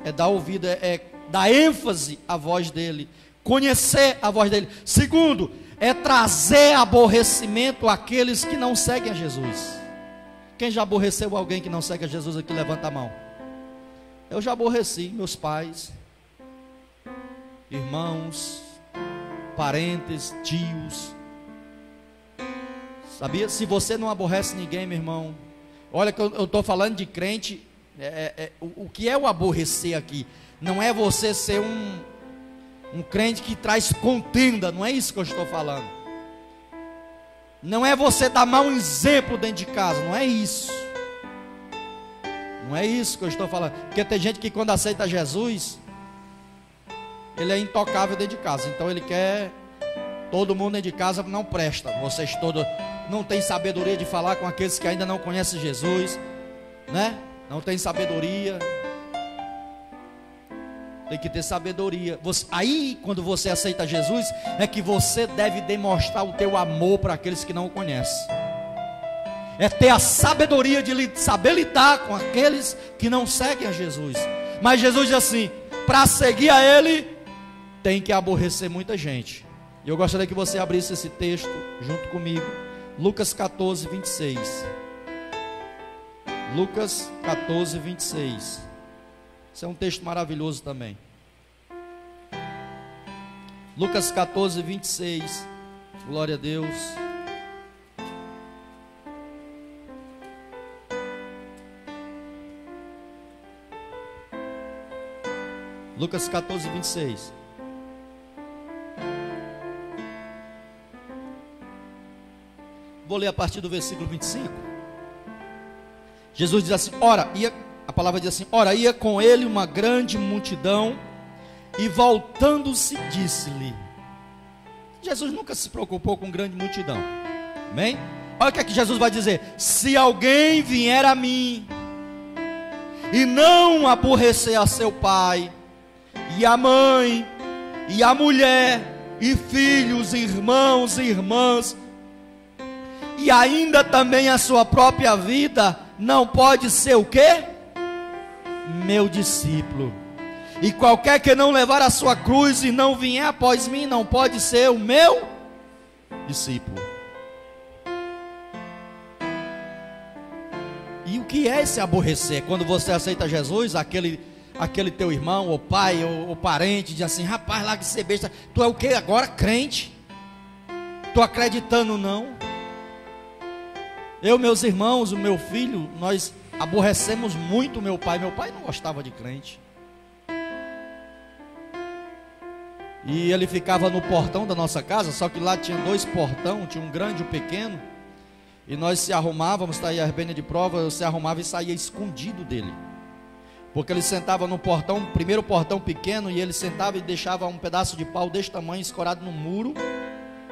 É dar ouvido, é dar ênfase à voz dele, conhecer a voz dele. Segundo, é trazer aborrecimento àqueles que não seguem a Jesus. Quem já aborreceu alguém que não segue a Jesus aqui? Levanta a mão. Eu já aborreci meus pais, irmãos, parentes, tios. Sabia? Se você não aborrece ninguém, meu irmão, olha que eu estou falando de crente. O que é o aborrecer aqui? Não é você ser um crente que traz contenda, não é isso que eu estou falando. Não é você dar mau exemplo dentro de casa, não é isso. Não é isso que eu estou falando. Porque tem gente que quando aceita Jesus, ele é intocável dentro de casa. Então ele quer, todo mundo dentro de casa não presta. Vocês todos não têm sabedoria de falar com aqueles que ainda não conhecem Jesus, né? Não tem sabedoria. Tem que ter sabedoria. Aí, quando você aceita Jesus, é que você deve demonstrar o teu amor para aqueles que não o conhecem. É ter a sabedoria de saber lidar com aqueles que não seguem a Jesus. Mas Jesus diz assim: para seguir a Ele, tem que aborrecer muita gente. E eu gostaria que você abrisse esse texto junto comigo. Lucas 14, 26. Lucas 14, 26. Isso é um texto maravilhoso também. Lucas 14, 26. Glória a Deus. Lucas 14, 26. Vou ler a partir do versículo 25. Jesus diz assim: a palavra diz assim: ora, ia com ele uma grande multidão, e voltando-se, disse-lhe. Jesus nunca se preocupou com grande multidão. Amém? Olha o que é que Jesus vai dizer: se alguém vier a mim, e não aborrecer a seu pai, e a mãe, e a mulher, e filhos, irmãos e irmãs, e ainda também a sua própria vida, não pode ser o quê? Meu discípulo. E qualquer que não levar a sua cruz e não vier após mim, não pode ser o meu discípulo. E o que é esse aborrecer? Quando você aceita Jesus, aquele teu irmão, ou pai, ou parente, diz assim: rapaz, larga de ser besta. Tu é o que agora? Crente? Tô acreditando não? Eu, meus irmãos, o meu filho, nós aborrecemos muito meu pai. Meu pai não gostava de crente. E ele ficava no portão da nossa casa, só que lá tinha dois portões, tinha um grande e um pequeno. E nós se arrumávamos, está aí a arbena de prova, eu se arrumava e saía escondido dele. Porque ele sentava no portão, primeiro portão pequeno, e ele sentava e deixava um pedaço de pau deste tamanho escorado no muro.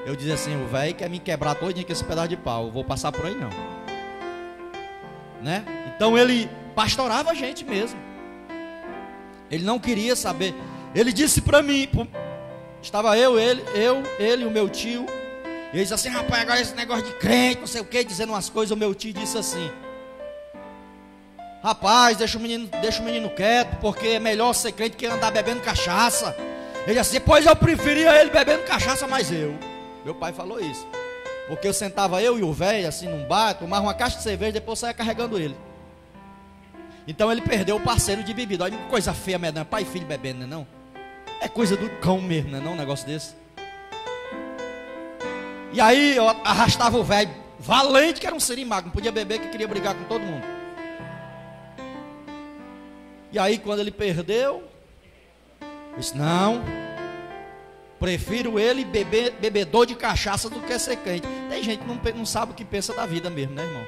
Eu dizia assim: o velho quer me quebrar todinho com esse pedaço de pau, eu vou passar por aí não, né? Então ele pastorava a gente mesmo. Ele não queria saber. Ele disse para mim, estava ele e o meu tio. E ele disse assim: rapaz, agora esse negócio de crente, não sei o que, dizendo umas coisas. O meu tio disse assim: rapaz, deixa o menino quieto, porque é melhor ser crente que andar bebendo cachaça. Ele disse assim: pois eu preferia ele bebendo cachaça, mas eu. Meu pai falou isso. Porque eu sentava eu e o velho assim num bar, tomava uma caixa de cerveja, depois saia carregando ele. Então ele perdeu o parceiro de bebida. Olha que coisa feia, mesmo. Pai e filho bebendo, não é não? É coisa do cão mesmo, não é não? Um negócio desse. E aí eu arrastava o velho valente, que era um sirimago, não podia beber, que queria brigar com todo mundo. E aí quando ele perdeu, eu disse, não, prefiro ele bebedor de cachaça do que ser crente. Tem gente que não sabe o que pensa da vida mesmo, né, irmão?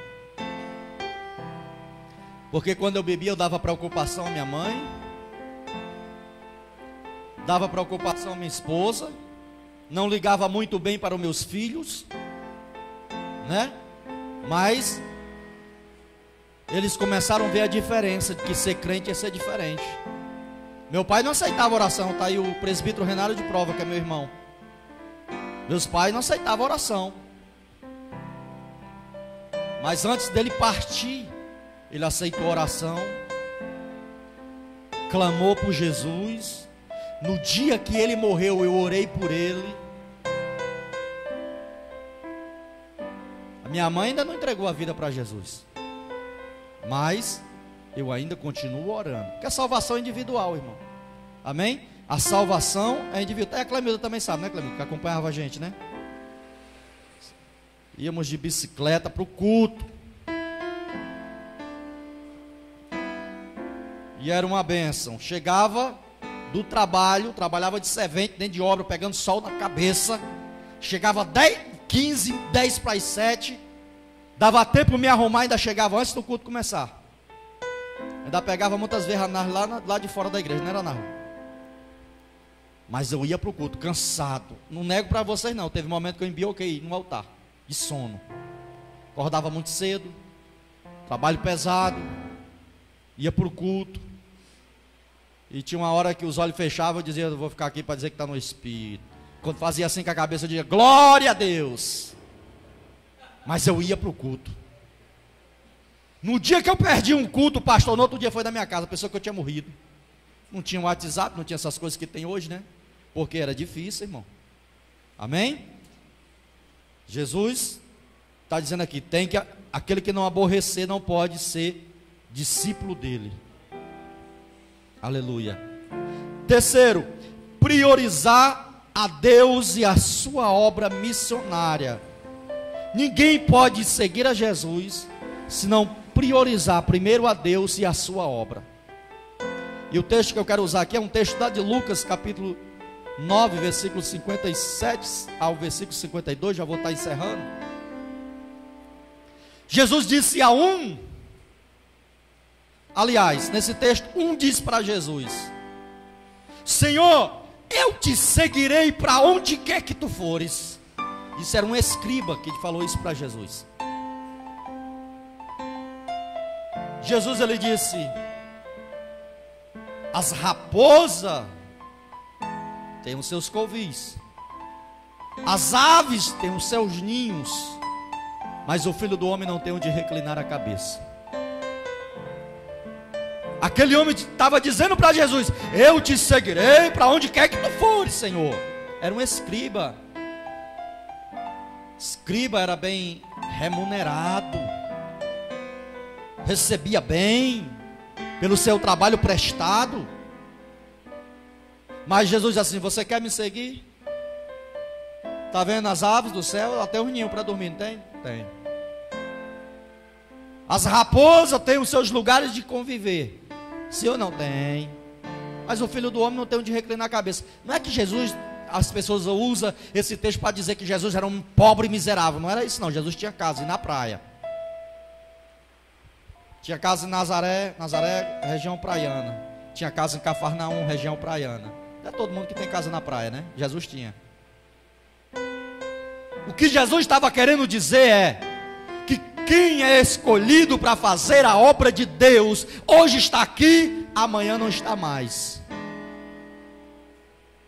Porque quando eu bebia eu dava preocupação à minha mãe, dava preocupação à minha esposa, não ligava muito bem para os meus filhos, né? Mas eles começaram a ver a diferença de que ser crente é ser diferente. Meu pai não aceitava oração, está aí o presbítero Renato de prova, que é meu irmão. Meus pais não aceitavam oração. Mas antes dele partir, ele aceitou a oração, clamou por Jesus. No dia que ele morreu, eu orei por ele. A minha mãe ainda não entregou a vida para Jesus, mas eu ainda continuo orando, porque a salvação é individual, irmão. Amém? A salvação é individual. A Clemilda também sabe, né, Clemilda? Que acompanhava a gente, né? Íamos de bicicleta para o culto. E era uma bênção. Chegava do trabalho, trabalhava de servente dentro de obra, pegando sol na cabeça. Chegava 10 para as 7. Dava tempo para me arrumar, ainda chegava antes do culto começar. Ainda pegava muitas vezes lá de fora da igreja, não era na rua. Mas eu ia para o culto, cansado. Não nego para vocês não, teve um momento que eu embioquei no altar, de sono. Acordava muito cedo, trabalho pesado, ia para o culto. E tinha uma hora que os olhos fechavam, eu dizia, eu vou ficar aqui para dizer que está no Espírito. Quando fazia assim com a cabeça, eu dizia, glória a Deus. Mas eu ia para o culto. No dia que eu perdi um culto, o pastor, no outro dia foi da minha casa, pensou que eu tinha morrido. Não tinha WhatsApp, não tinha essas coisas que tem hoje, né? Porque era difícil, irmão. Amém? Jesus está dizendo aqui, aquele que não aborrecer não pode ser discípulo dele. Aleluia. Terceiro, priorizar a Deus e a sua obra missionária. Ninguém pode seguir a Jesus se não priorizar primeiro a Deus e a sua obra. E o texto que eu quero usar aqui é um texto de Lucas, capítulo 9, versículo 57 ao versículo 52, já vou estar encerrando. Jesus disse a um, aliás, nesse texto, um diz para Jesus, Senhor, eu te seguirei para onde quer que tu fores. Isso era um escriba que falou isso para Jesus. Jesus, ele disse, as raposas têm os seus covis, as aves têm os seus ninhos, mas o Filho do Homem não tem onde reclinar a cabeça. Aquele homem estava dizendo para Jesus, eu te seguirei para onde quer que tu fores, Senhor. Era um escriba. Escriba era bem remunerado, recebia bem pelo seu trabalho prestado. Mas Jesus disse assim, você quer me seguir? Está vendo as aves do céu? Até um ninho para dormir, não tem? Tem. As raposas têm os seus lugares de conviver. Se eu não tem. Mas o Filho do Homem não tem onde reclinar a cabeça. Não é que Jesus, as pessoas usam esse texto para dizer que Jesus era um pobre miserável. Não era isso não, Jesus tinha casa e na praia. Tinha casa em Nazaré, região praiana. Tinha casa em Cafarnaum, região praiana. Não é todo mundo que tem casa na praia, né? Jesus tinha. O que Jesus estava querendo dizer é que quem é escolhido para fazer a obra de Deus, hoje está aqui, amanhã não está mais.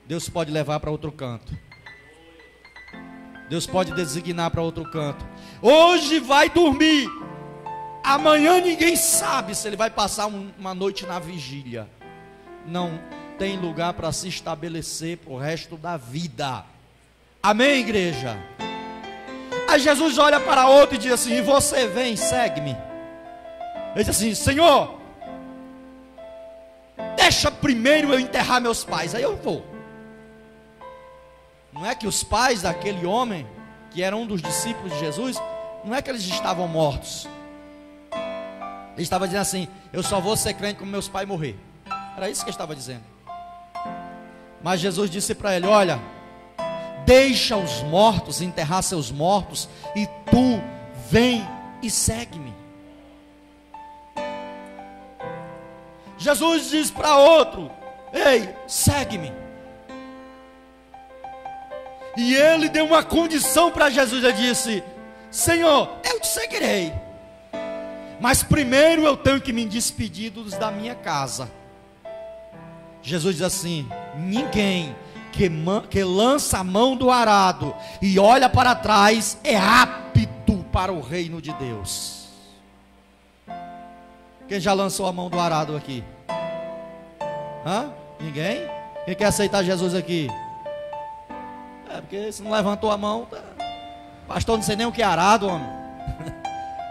Deus pode levar para outro canto. Deus pode designar para outro canto. Hoje vai dormir, amanhã ninguém sabe se ele vai passar uma noite na vigília. Não tem lugar para se estabelecer para o resto da vida. Amém, igreja? Aí Jesus olha para outro e diz assim, e você vem, segue-me. Ele diz assim, Senhor, deixa primeiro eu enterrar meus pais, aí eu vou. Não é que os pais daquele homem, que era um dos discípulos de Jesus, não é que eles estavam mortos. Ele estava dizendo assim: eu só vou ser crente quando meus pais morrer. Era isso que ele estava dizendo. Mas Jesus disse para ele: olha, deixa os mortos enterrar seus mortos, e tu vem e segue-me. Jesus diz para outro: ei, segue-me. E ele deu uma condição para Jesus. Ele disse: Senhor, eu te seguirei, mas primeiro eu tenho que me despedir dos da minha casa. Jesus diz assim: ninguém que lança a mão do arado e olha para trás é apto para o reino de Deus. Quem já lançou a mão do arado aqui? Ninguém? Quem quer aceitar Jesus aqui? Porque se não levantou a mão, pastor, não sei nem o que é arado, homem.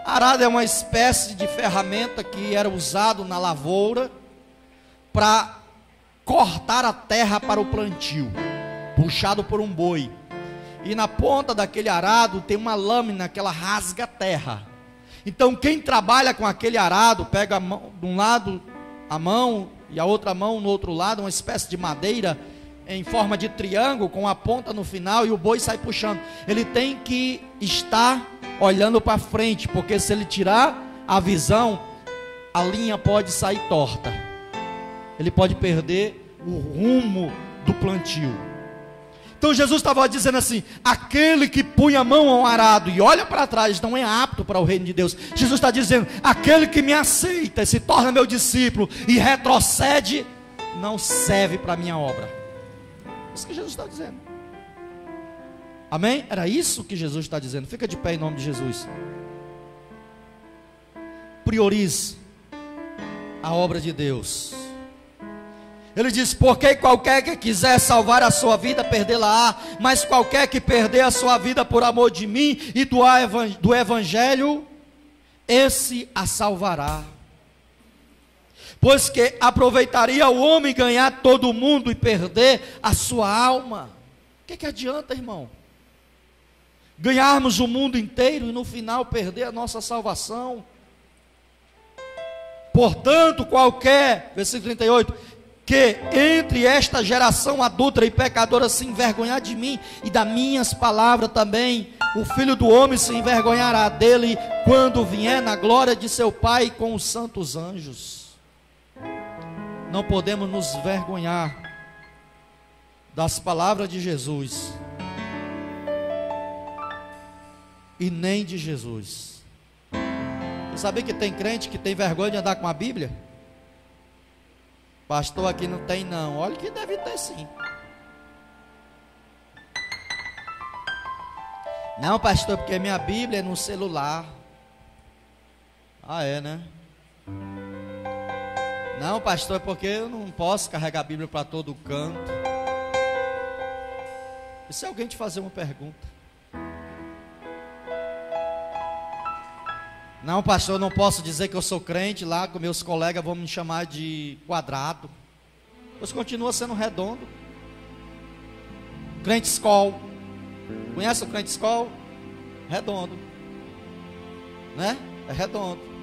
Arado é uma espécie de ferramenta que era usado na lavoura para cortar a terra para o plantio, puxado por um boi. E na ponta daquele arado tem uma lâmina que ela rasga a terra. Então quem trabalha com aquele arado pega a mão, de um lado a mão e a outra mão no outro lado, uma espécie de madeira em forma de triângulo com a ponta no final, e o boi sai puxando. Ele tem que estar olhando para frente, porque se ele tirar a visão, a linha pode sair torta. Ele pode perder o rumo do plantio. Então Jesus estava dizendo assim: aquele que põe a mão ao arado e olha para trás não é apto para o reino de Deus. Jesus está dizendo: aquele que me aceita e se torna meu discípulo e retrocede, não serve para a minha obra. É isso que Jesus está dizendo. Amém? Era isso que Jesus está dizendo. Fica de pé em nome de Jesus. Priorize a obra de Deus. Ele diz: porque qualquer que quiser salvar a sua vida, perdê-la-á, mas qualquer que perder a sua vida por amor de mim e do evangelho, esse a salvará. Pois que aproveitaria o homem ganhar todo o mundo e perder a sua alma? O que adianta, irmão? Ganharmos o mundo inteiro e no final perder a nossa salvação? Portanto, qualquer, versículo 38, que entre esta geração adúltera e pecadora se envergonhar de mim e das minhas palavras também, o Filho do Homem se envergonhará dele quando vier na glória de seu Pai com os santos anjos. Não podemos nos vergonhar das palavras de Jesus e nem de Jesus. Você sabia que tem crente que tem vergonha de andar com a Bíblia? Pastor, aqui não tem não. Olha que deve ter sim. Não, pastor, porque minha Bíblia é no celular. Ah, é, né? Não, pastor, é porque eu não posso carregar a Bíblia para todo canto. E se alguém te fazer uma pergunta? Não, pastor, eu não posso dizer que eu sou crente lá, que meus colegas vão me chamar de quadrado. Pois continua sendo redondo. Crente Skol. Conhece o crente Skol? Redondo. Né? É redondo.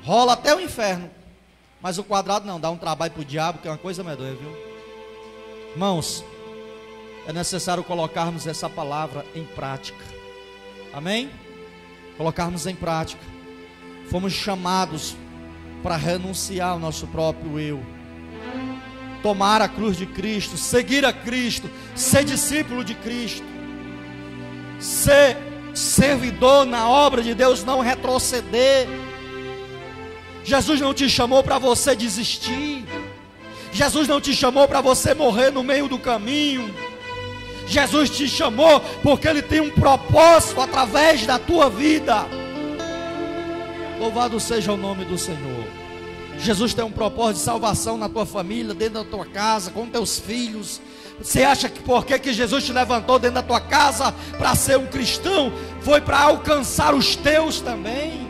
Rola até o inferno. Mas o quadrado não, dá um trabalho para o diabo, que é uma coisa medonha, viu? Irmãos, é necessário colocarmos essa palavra em prática. Amém? Colocarmos em prática. Fomos chamados para renunciar ao nosso próprio eu, tomar a cruz de Cristo, seguir a Cristo, ser discípulo de Cristo, ser servidor na obra de Deus, não retroceder. Jesus não te chamou para você desistir. Jesus não te chamou para você morrer no meio do caminho. Jesus te chamou porque Ele tem um propósito através da tua vida. Louvado seja o nome do Senhor. Jesus tem um propósito de salvação na tua família, dentro da tua casa, com teus filhos. Você acha que porque que Jesus te levantou dentro da tua casa para ser um cristão, foi para alcançar os teus também?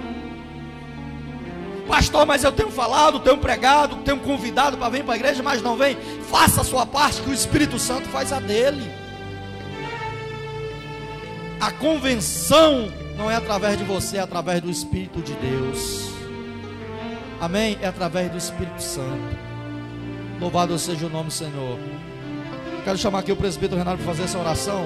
Pastor, mas eu tenho falado, tenho pregado, tenho convidado para vir para a igreja, mas não vem. Faça a sua parte, que o Espírito Santo faz a dele. A convenção não é através de você, é através do Espírito de Deus. Amém? É através do Espírito Santo. Louvado seja o nome do Senhor. Quero chamar aqui o presbítero Renato para fazer essa oração.